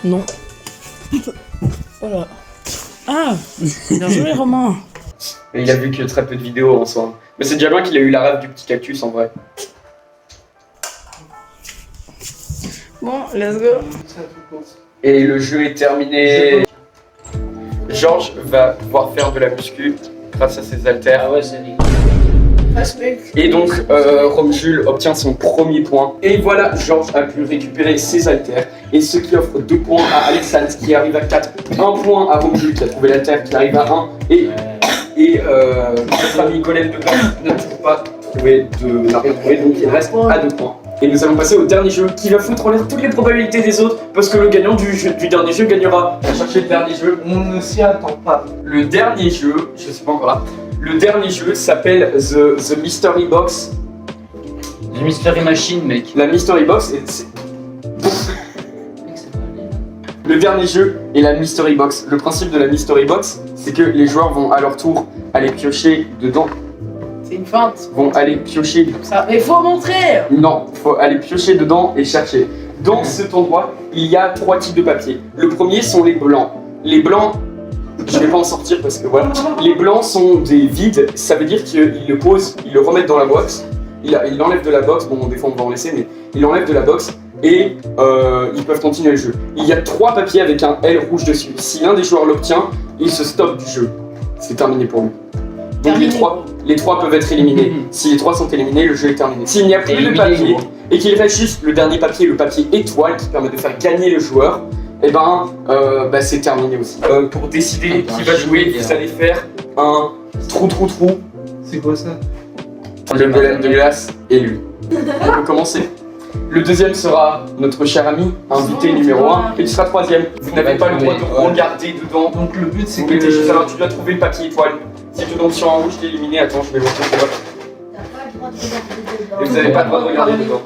Non. Voilà. Ah, bien joué Romain. Et il a vu que très peu de vidéos en soi. Mais c'est déjà bien qu'il a eu la rêve du petit cactus en vrai. Bon, let's go. Et le jeu est terminé. Georges va pouvoir faire de la muscu grâce à ses haltères. Ah ouais, c'est Et donc, Romjul obtient son premier point. Et voilà, Georges a pu récupérer ses haltères. Et ce qui offre 2 points à Alexandre qui arrive à 4. 1 point à Romjul qui a trouvé l'haltère qui arrive à 1. Et notre ami Golem de Glace n'a toujours pas trouvé n'a rien trouvé, donc il reste à 2 points. Et nous allons passer au dernier jeu qui va foutre en l'air toutes les probabilités des autres parce que le gagnant du dernier jeu gagnera. On va chercher le dernier jeu. On ne s'y attend pas. Le dernier jeu, je sais pas encore là. Le dernier jeu s'appelle The Mystery Box. The Mystery Machine, mec. La Mystery Box est... Le dernier jeu est la Mystery Box. Le principe de la Mystery Box, c'est que les joueurs vont à leur tour aller piocher dedans. C'est une feinte. Vont aller piocher. Ça, mais faut montrer. Non, faut aller piocher dedans et chercher. Dans cet endroit, il y a 3 types de papier. Le premier sont les blancs. Les blancs, je vais pas en sortir parce que voilà. Les blancs sont des vides, ça veut dire qu'ils le posent, ils le remettent dans la box. Il l'enlève de la box, bon des fois on va en laisser, mais il l'enlève de la box et ils peuvent continuer le jeu. Il y a 3 papiers avec un L rouge dessus. Si l'un des joueurs l'obtient, il se stoppe du jeu. C'est terminé pour lui. Donc les trois peuvent être éliminés. Si les 3 sont éliminés, le jeu est terminé. S'il n'y a plus de papier et qu'il reste juste le dernier papier, le papier étoile qui permet de faire gagner le joueur, et c'est terminé aussi. Pour décider qui va jouer, vous allez faire un trou. C'est quoi ça? Le golem de glace et lui. On peut commencer. Le deuxième sera notre cher ami, invité numéro 1, et tu seras troisième. Vous n'avez pas le droit de regarder dedans. Donc le but c'est Vous que... mettez juste alors tu dois trouver le papier étoile. Si tu tombes sur un rouge, t'es éliminé. Attends, je vais montrer ça. Et vous n'avez pas le droit de regarder dedans.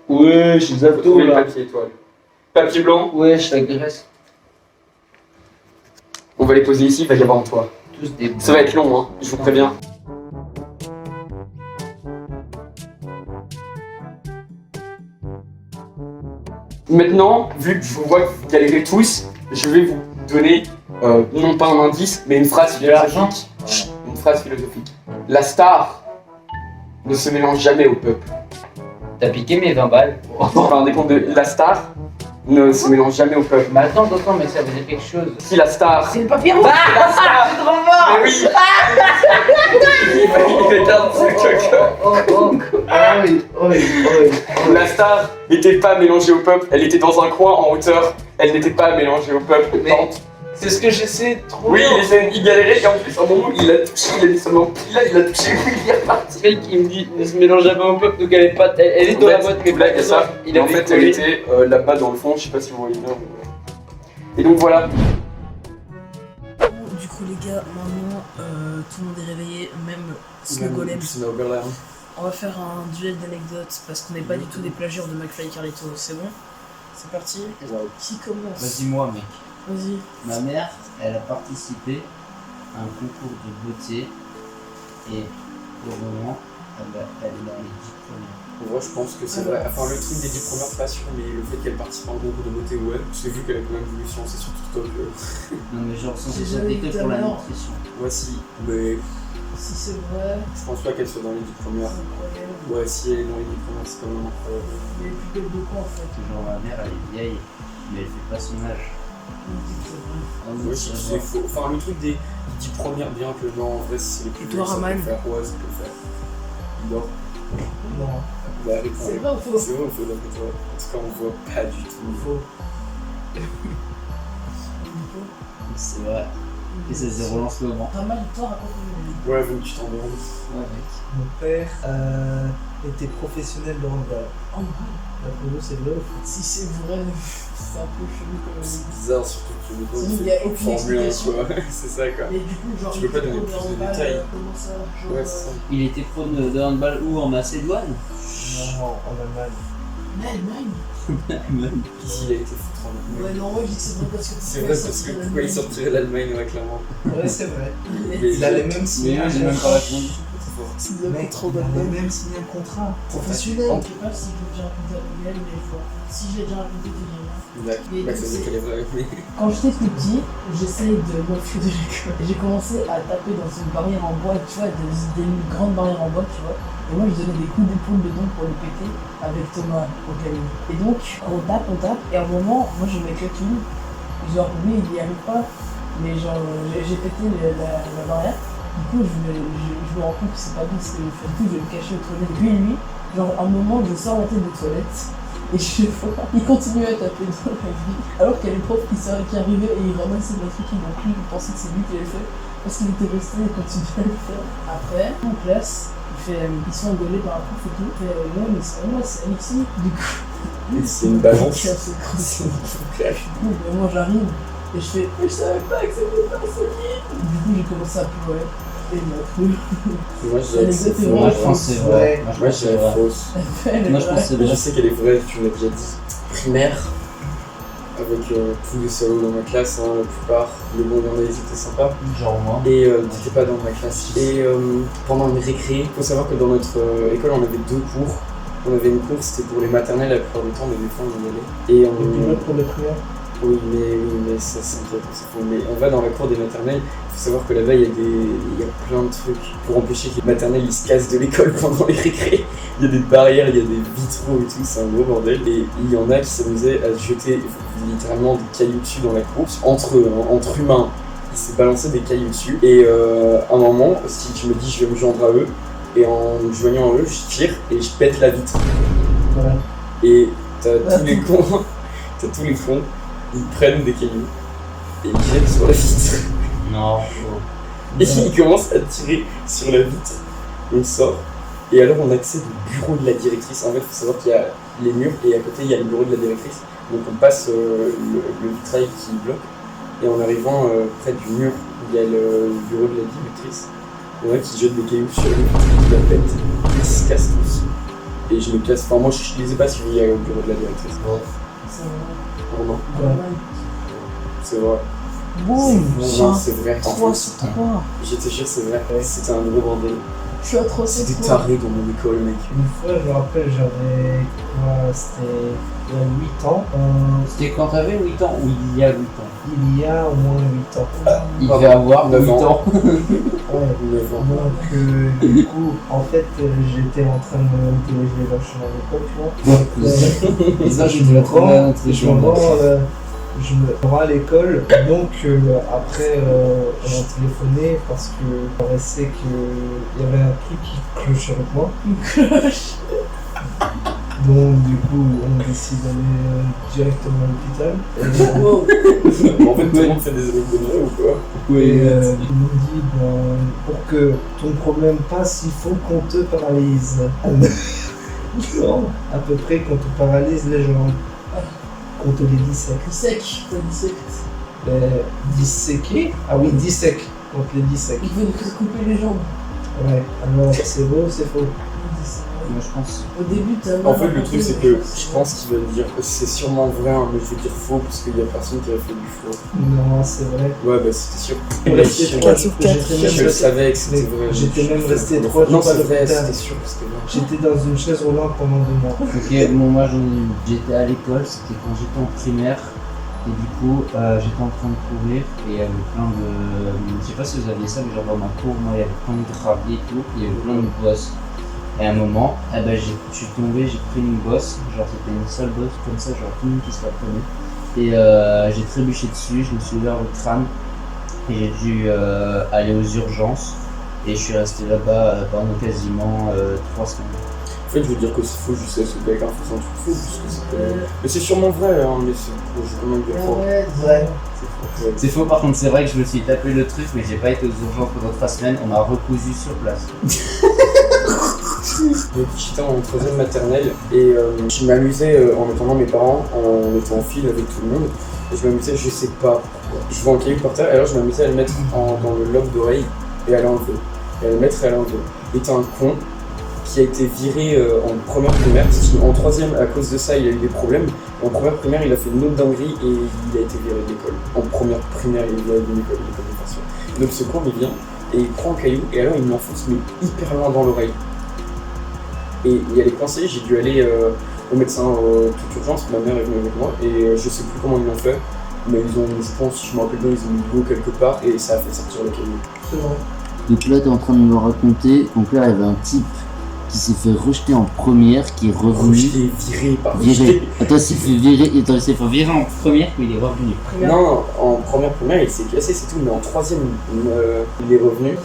Ouais, j'ai des abdos Trouver le là. papier étoile. Papier blanc, Ouais, je t'agresse. on va les poser ici, il va y avoir en toi. Tous des... Ça va être long, hein, je vous préviens. Maintenant, vu que je vois que vous galérez tous, je vais vous donner, non pas un indice, mais une phrase philosophique. Une phrase philosophique. La star ne se mélange jamais au peuple. T'as piqué mes 20 balles. Vous vous rendez compte de la star ne se mélange jamais au peuple. Mais attends, mais ça veut dire quelque chose. Si la star... C'est le papier rouge. La star... C'est trop fort. Mais oui. Il regarde ce La star n'était pas mélangée au peuple, elle était dans un coin en hauteur, elle n'était pas mélangée au peuple. Mais c'est ce que j'essaie de trouver. Oui, il galérait et en plus, à un moment, il a touché, il a dit seulement là, il a touché, il est reparti. Le mec, il me dit, ne se mélange jamais au peuple, donc elle est pas. Elle est dans la boîte, mais blague à ça. Il a en fait, elle était là-bas dans le fond, je sais pas si vous voyez bien. Et donc voilà. Du coup les gars, maintenant tout le monde est réveillé, même Snow Golem. On va faire un duel d'anecdotes parce qu'on n'est pas du tout des plagieurs de McFly et Carlito, c'est bon? C'est parti. Qui commence? Vas-y, moi, mec. Vas-y. Ma mère, elle a participé à un concours de beauté et pour le moment, elle est dans les 10 premières. Pour moi, je pense que c'est vrai. Enfin, le truc des 10 premières, pas sûr, mais le fait qu'elle participe à un concours de beauté, ouais. J'ai vu qu'elle a quand même voulu se lancer sur TikTok. Non, mais genre, sans J'ai son jamais TikTok vu pour la ta mère. nutrition. Voici, mais Si c'est vrai, je pense pas qu'elle soit dans les 10 premières. c'est incroyable. Ouais, si elle est dans les 10 premières, c'est quand même incroyable. Mais plus belle de quoi en fait? Genre, ma mère, elle est vieille, mais elle fait pas son âge. On dit que c'est vrai. Ouais, c'est faux. Enfin, le truc des 10 premières, bien que non, en vrai, c'est les plus Et toi, ça peut Raman? le faire. Ouais, ça peut le faire. Il dort. Non. Bah, réponds. C'est vrai ou faux? C'est vrai ou faux d'après toi? En tout cas, on voit pas du tout. Faux. C'est vrai. Et ça se relance le vent. Pas mal, toi, raconte-nous. Ouais, vu que tu t'endormes. Ouais, mec. Mon père était professionnel de handball. Oh, D'après vous, c'est vrai ou faux? si c'est vrai, c'est un peu chelou quand même. C'est bizarre, surtout que le Sinon, il y a aucune explication. C'est ça, quoi. Mais du coup, genre, Tu peux pas donner plus de détails. Comment ça? Genre, Ouais, c'est ça. Il était pro de handball où? En Macédoine? Non, en Allemagne. L'Allemagne? Ici, il a été foutre en Allemagne. Ouais, non, moi je dis que c'est vrai parce que C'est vrai parce que pourquoi il sortirait de l'Allemagne, ouais, clairement. Ouais, c'est vrai. Mais Il allait même signer un j'ai même pas répondu. C'est Mec, il allait même signer un contrat professionnel. Je sais pas si j'ai déjà raconté à Miguel, mais si j'ai déjà raconté, c'est bien. Bah, ça veut dire qu'elle est vraie, mais... Quand j'étais plus petit, j'essayais de m'enfuir de l'école. Et j'ai commencé à taper dans une barrière en bois, tu vois, une grande barrière en bois, tu vois. Et moi, je donnais des coups d'épaule dedans pour les péter avec Thomas au camion. Et donc, on tape, et à un moment, moi je mets que tout. Genre, lui, il y arrive pas, mais genre, j'ai pété la barrière. Du coup, je me rends compte que c'est pas bien ce que je fais. Du coup, je vais me cacher aux toilettes. Lui, genre, à un moment, je sors la tête des toilettes. Et je vois, il continue à taper dans la vie. Alors qu'il y a les profs qui arrivaient et ils ramassaient le truc. Donc lui, il pensait que c'est lui qui l'avait fait. Parce qu'il était resté et continuait à le faire. Après, en classe, ils sont engueulés par un prof et tout. Il fait, ouais, mais c'est pas moi, c'est Alexis. Du coup, c'est une balance. C'est moi, j'arrive. Et je fais, je savais pas que c'était pas solide. Du coup, j'ai commencé à pleurer. Et il m'a cru. Moi, je dirais que c'est faux. Moi, je pense que c'est vrai. Moi, je dirais fausse. Moi, je pense que c'est Mais vrai. je sais qu'elle est vraie, tu me l'as déjà dit. Primaire, avec tous les salauds dans ma classe, hein, la plupart. Mais bon, il y en a, ils étaient sympas. Genre moi. Et t'étais pas dans ma classe. Et pendant mes récrés, il faut savoir que dans notre école, on avait 2 cours. On avait une cour, c'était pour les maternelles, la plupart du temps, mais des fois, on y allait. Et on... pour les primaires. Oui, mais ça, c'est un peu faux. Mais on va dans la cour des maternelles. Il faut savoir que là-bas, il y a plein de trucs pour empêcher que les maternelles ils se cassent de l'école pendant les récrés. Il y a des barrières, il y a des vitraux et tout, c'est un gros bordel. Et il y en a qui s'amusaient à jeter littéralement des cailloux dessus dans la cour. Entre humains, ils se balançaient des cailloux dessus. Et à un moment, si tu me dis je vais me joindre à eux, et en me joignant à eux, je tire et je pète la vitre. Voilà. Et t'as tous les cons, ils prennent des cailloux et ils jettent sur la vitre. Non. Et ils commencent à tirer sur la vitre. On sort Et alors on accède au bureau de la directrice. En fait, il faut savoir qu'il y a les murs et à côté il y a le bureau de la directrice. Donc on passe le vitrail qui bloque. Et en arrivant près du mur où il y a le bureau de la directrice, il y en a qui jettent des cailloux sur le vitrail qui la pète. Ils se cassent tous. Et je me casse. Enfin, moi je les ai pas suivis au bureau de la directrice. Vraiment. C'est vrai. Boum. C'est vrai. 3 sur 3. Je te jure, c'est vrai. C'était un gros bordel. Je suis à 3 sur 3. C'était taré dans mon école, mec. Une fois, je me rappelle, j'avais quoi, c'était il y a 8 ans. C'était quand t'avais 8 ans ou il y a 8 ans? Il y a au moins 8 ans. Il devait avoir 9 8 ans. Ouais, 9 ans. Donc, du coup, en fait, j'étais en train de me diriger vers chez l'école, tu vois. Donc, Ça, je me rends à l'école. Donc, après, on a téléphoné parce que on sait qu'il y avait un truc qui clochait avec moi. Une cloche. Donc, du coup, on décide d'aller directement à l'hôpital. Wow. En fait, tout le monde fait des événements ou quoi? Et ils m'ont dit, pour que ton problème passe, il faut qu'on te paralyse. Non, à peu près qu'on te paralyse les jambes. Qu'on te les dissèque. Dissèque, pas dissèque. Disséquer? Ah oui, dissèque. Qu'on te les dissèque. Ils veulent te couper les jambes. Ouais, alors c'est beau, c'est faux. Moi je pense. Au début, t'as En fait, le truc, c'est que je pense qu'ils veulent dire que c'est sûrement vrai, hein, mais je veux dire faux parce qu'il y a personne qui a fait du faux. Non, c'est vrai. Ouais, bah c'était sûr. Je le savais que c'était vrai. J'étais même resté 3 jours Non, à c'est vrai, l'hôpital. c'était sûr que c'était vrai. J'étais dans une chaise roulante pendant 2 mois. Ok, bon, moi j'en ai eu. J'étais à l'école, c'était quand j'étais en primaire. Et du coup, j'étais en train de courir et il y avait plein de. Je sais pas si vous aviez ça, mais genre dans ma cour, moi il y avait plein de gravier et tout, il y avait plein de bosses. Et à un moment, je suis tombé, j'ai pris une bosse, genre c'était une seule bosse comme ça, genre tout le monde qui se la prenait. Et j'ai trébuché dessus, je me suis ouvert le crâne et j'ai dû aller aux urgences. Et je suis resté là-bas pendant quasiment 3 semaines. En fait, je veux dire que c'est faux, je sais, c'est quelqu'un qui fait un truc faux, parce que c'était. Mais c'est sûrement vrai, hein, mais c'est. Je vais quand même dire faux. Ouais, Ouais. C'est faux. C'est faux, par contre, c'est vrai que je me suis tapé le truc, mais j'ai pas été aux urgences pendant 3 semaines, on m'a recousu sur place. J'étais en 3ème maternelle et je m'amusais en attendant mes parents, en étant en file avec tout le monde. Et je m'amusais, je sais pas pourquoi. Je vois un caillou par terre et alors je m'amusais à le mettre dans le lobe d'oreille et à l'enlever. Et à le mettre et à l'enlever. Et t'as un con qui a été viré en première primaire, parce qu'en 3ème, à cause de ça, il a eu des problèmes. En première primaire, il a fait une autre dinguerie et il a été viré de l'école. En première primaire, il a eu une école de formation. Donc ce con, il vient et il prend un caillou et alors il me l'enfonce mais hyper loin dans l'oreille. Et il y a les coincés, j'ai dû aller au médecin toute urgence, ma mère est venue avec moi et je sais plus comment ils l'ont fait, mais ils ont, je pense, si je me rappelle bien, ils ont mis de l'eau quelque part et ça a fait sortir le caillou. C'est vrai. Donc là, t'es en train de me raconter, donc là, il y avait un type qui s'est fait rejeter en première, qui est revenu. Viré, pas viré. rejeté. Attends, il s'est fait virer en première, mais il est revenu. Non, en première primaire, il s'est cassé, c'est tout, mais en 3ème, il est revenu.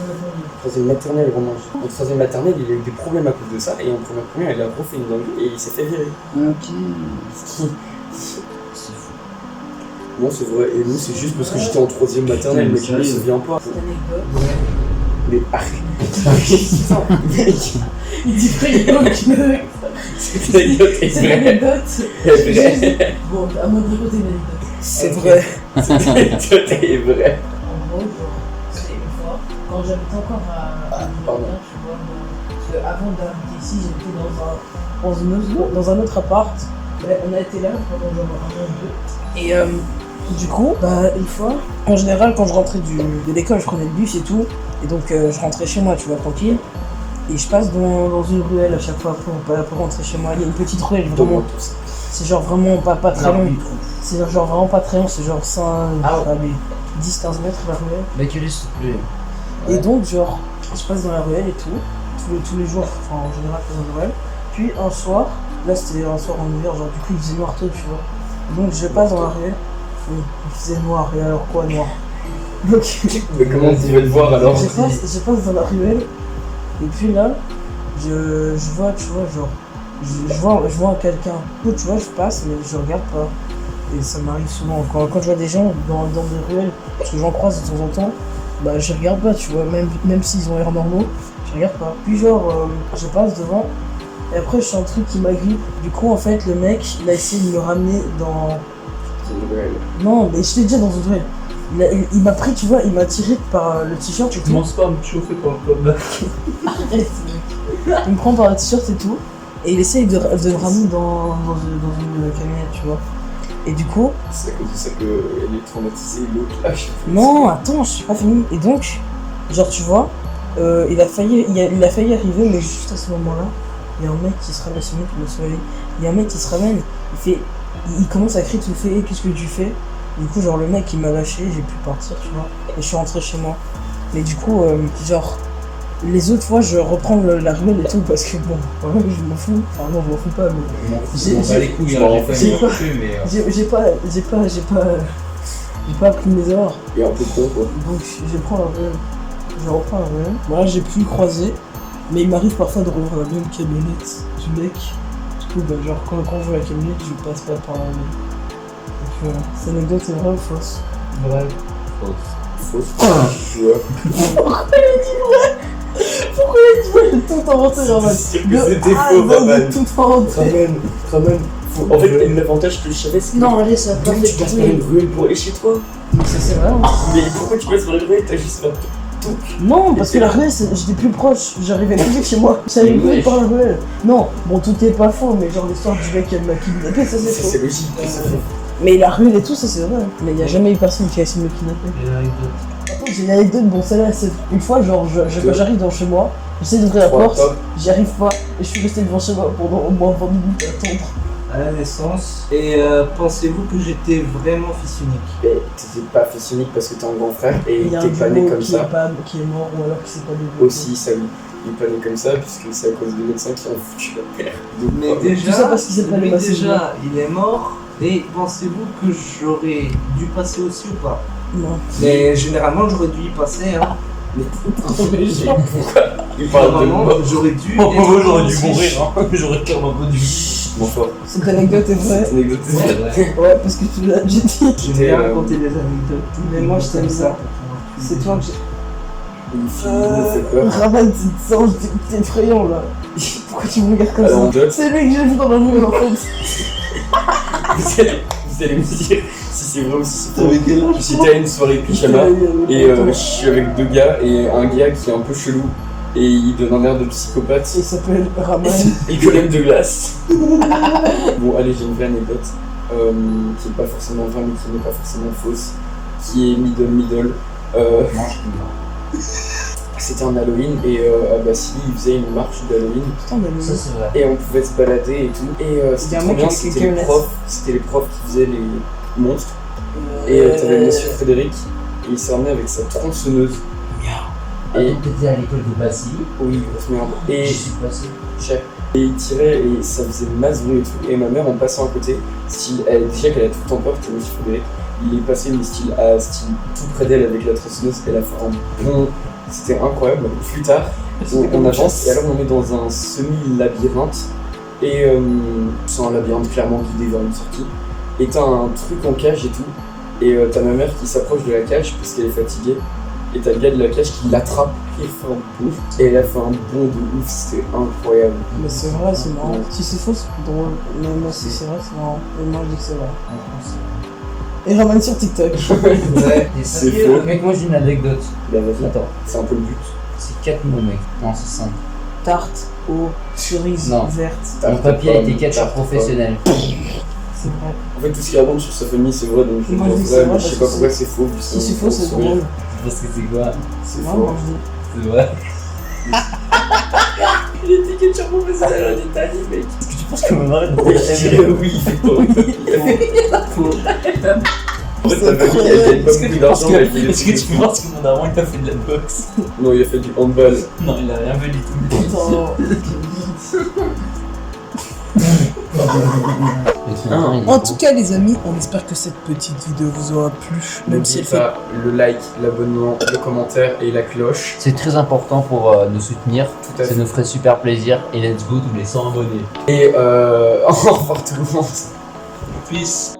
3ème maternelle, vraiment. En 3ème maternelle, il a eu des problèmes à cause de ça, et en première primaire, il a refait une dinguerie et il s'est fait virer. Ok. C'est fou. Non, c'est vrai, et nous, c'est juste parce que j'étais en 3ème maternelle, mais je me souviens pas. Cette anecdote. Mais arrête. Il dit vrai, Cette anecdote est cette vraie. anecdote. Bon, à moi de raconter une anecdote. C'est vrai. Cette anecdote est vraie. En gros, c'était une fois, quand j'habitais encore à pardon. tu vois, parce que avant d'arriver ici, j'étais dans un autre appart. On a été là pendant genre un an ou 2. Et du coup, une fois, en général, quand je rentrais de l'école, je prenais le bus et tout. Et donc, je rentrais chez moi, tu vois, tranquille. Et je passe dans une ruelle à chaque fois pour rentrer chez moi. Il y a une petite ruelle, vraiment. C'est genre vraiment pas très long. C'est genre vraiment pas très long, c'est genre 10-15 mètres la ruelle. Mais quel est ce plaît. Et donc, genre, je passe dans la ruelle et tout, tous les jours, enfin en général, je passe dans la ruelle. Puis un soir, là c'était un soir en hiver, genre du coup il faisait noir tôt, tu vois. Donc je passe dans la ruelle, il faisait noir, et alors quoi, noir. Donc, mais comment tu vas le voir alors? je passe dans la ruelle, et puis là, je vois, tu vois, genre, je vois quelqu'un. Tu vois, je passe, mais je regarde pas. Et ça m'arrive souvent, quand je vois des gens dans des ruelles, parce que j'en croise de temps en temps, bah je regarde pas, tu vois, même s'ils ont l'air normaux, je regarde pas. Puis genre, je passe devant, et après je sens un truc qui m'agrippe. Du coup, en fait, le mec, il a essayé de me ramener dans... Non, mais je t'ai déjà dans une duel. Il m'a pris, tu vois, il m'a tiré par le t-shirt et tout. Commence pas à me chauffer par le club. Arrête, mec. Il me prend par le t-shirt et tout, et il essaye de me ramener dans une camionnette, tu vois. Et du coup... C'est à cause de ça qu'elle est traumatisée, l'autre lâche. Non, attends, je suis pas fini. Et donc, genre, tu vois, il a failli arriver, mais juste à ce moment-là, il y a un mec qui se ramène, c'est moi qui me souviens. Il y a un mec qui se ramène, il commence à crier, tout fait, hey, qu'est-ce que tu fais? Du coup, genre, le mec, il m'a lâché, j'ai pu partir, tu vois, et je suis rentré chez moi. Mais du coup, genre, les autres fois, je reprends la ruelle et tout, parce que bon, ouais, je m'en fous. Enfin, non, je m'en fous pas, mais... J'ai pas appris mes erreurs. Il est un peu con, quoi. Donc, je prends la ruelle. Je reprends la ruelle. Voilà, j'ai pu le croiser, mais il m'arrive parfois de revoir la même camionnette du mec. Du coup, bah, genre, quand je vois la camionnette, je passe pas par la ruelle. Donc, voilà. Cette anecdote est vraie ou fausse? Vraie. Fausse. Ouais. Pourquoi il a dit vrai? Pourquoi il a dit vrai? J'ai tout inventé, Raman. C'était faux, Raman. Tout inventé. Raman. En fait, l'avantage que je savais, c'est que... Non, allez, ça va pas tu passes par une ruelle pour aller chez toi. Mais ça, c'est vrai. Mais pourquoi tu passes par une ruelle? T'as juste fait tout. Non, parce que la ruelle, j'étais plus proche. J'arrivais plus vite chez moi. J'arrivais plus vite par la ruelle. Non, bon, tout est pas faux, mais genre l'histoire du mec qui m'a kidnappé, ça c'est faux. C'est logique. Mais la ruelle et tout, ça c'est vrai. Mais y a jamais eu personne qui a essayé de me kidnapper. Attends, j'ai une anecdote, bon celle-là, c'est une fois, genre, quand j'arrive dans chez moi, j'essaie d'ouvrir la porte, j'y arrive pas, et je suis resté devant chez moi pendant au moins 20 minutes à attendre. À la naissance. Et pensez-vous que j'étais vraiment fils unique? Mais t'étais pas fils unique parce que t'es un grand frère et il y a t'es pas né comme ça. Qui est mort ou alors qui s'est pas développé. Aussi, ça oui. Il est pas né comme ça puisque c'est à cause des médecins qui ont foutu la mère. Donc, mais déjà, tout ça parce qu'il s'est pas lui, développé. déjà, il est mort. Et pensez-vous que j'aurais dû passer aussi ou pas? Non. Mais généralement, j'aurais dû y passer, hein. Mais pourquoi il parle de mort? J'aurais dû. Moi, j'aurais dû mourir, hein. J'aurais clairement pas dû. Bonsoir. Cette anecdote est vraie. Cette anecdote est vraie. Ouais, parce que tu l'as déjà dit. J'aime bien raconter des anecdotes. Mais moi, je t'aime ça. C'est toi que j'ai. Une fille me fait peur. Raman, c'est effrayant là. Pourquoi tu me regardes comme ça? C'est lui que j'ai vu dans la rue en fait. Vous allez me dire si c'est vrai ou si c'est faux. J'étais à une soirée pyjama et je suis avec deux gars et un gars qui est un peu chelou et il donne un air de psychopathe. Il s'appelle Raman. Et Golem de glace. Bon, allez, j'ai une vraie anecdote qui est pas forcément vraie mais qui n'est pas forcément fausse, qui est middle. C'était un Halloween et à Bassy ils faisaient une marche d'Halloween. Putain, Ça, c'est vrai. Et on pouvait se balader et tout. Et c'était trop bien, c'était les profs qui faisaient les monstres. Et t'avais monsieur Frédéric, et il s'est ramené avec sa tronçonneuse. Et t'étais à l'école de Bassy. Oui, grosse merde. Et j'y suis passé. Et il tirait et ça faisait masse bruit et tout. Et ma mère en passant à côté, déjà qu'elle a tout le temps peur, c'était monsieur Frédéric, il est passé mais style tout près d'elle avec la tronçonneuse, elle a fait un bon. C'était incroyable. Plus tard, on avance et alors on est dans un semi-labyrinthe. Et c'est un labyrinthe clairement guidé vers une sortie. Et t'as un truc en cage et tout. Et t'as ma mère qui s'approche de la cage parce qu'elle est fatiguée. Et t'as le gars de la cage qui l'attrape et fait un bond. Et elle a fait un bond de ouf, c'était incroyable. Mais c'est vrai, c'est marrant. Si c'est faux, c'est plus drôle. Mais moi, si c'est vrai, c'est marrant. Et moi, je dis que c'est vrai. Et Raman sur TikTok. Ouais, c'est faux. Mec, moi j'ai une anecdote. Bah vas-y. Attends. C'est un peu le but. C'est 4 mots, mec. Non, c'est 5. Tarte aux cerises vertes. Mon papier a été ketchup professionnel. C'est vrai. En fait, tout ce qu'il raconte sur sa famille, c'est vrai, donc je moi, dis vrai, mais je sais pas pourquoi c'est faux. Si c'est faux, c'est drôle. Parce que c'est quoi? C'est faux. Moi, je dis. C'est vrai. Il était ketchup professionnel en Italie, mec. Est-ce que tu penses que ma mère est oui, il fait pas. En fait, ta famille, elle gagne pas beaucoup d'argent, mais elle fait des Est-ce que tu penses que mon daron il t'a fait de la boxe? Non, il a fait du handball. Non, il a rien fait du tout. En tout cas les amis, on espère que cette petite vidéo vous aura plu. Même si elle fait pas le like, l'abonnement, le commentaire et la cloche. C'est très important pour nous soutenir. Ça nous ferait super plaisir. Et let's go tous les 100 abonnés. Et au revoir tout le monde. Peace.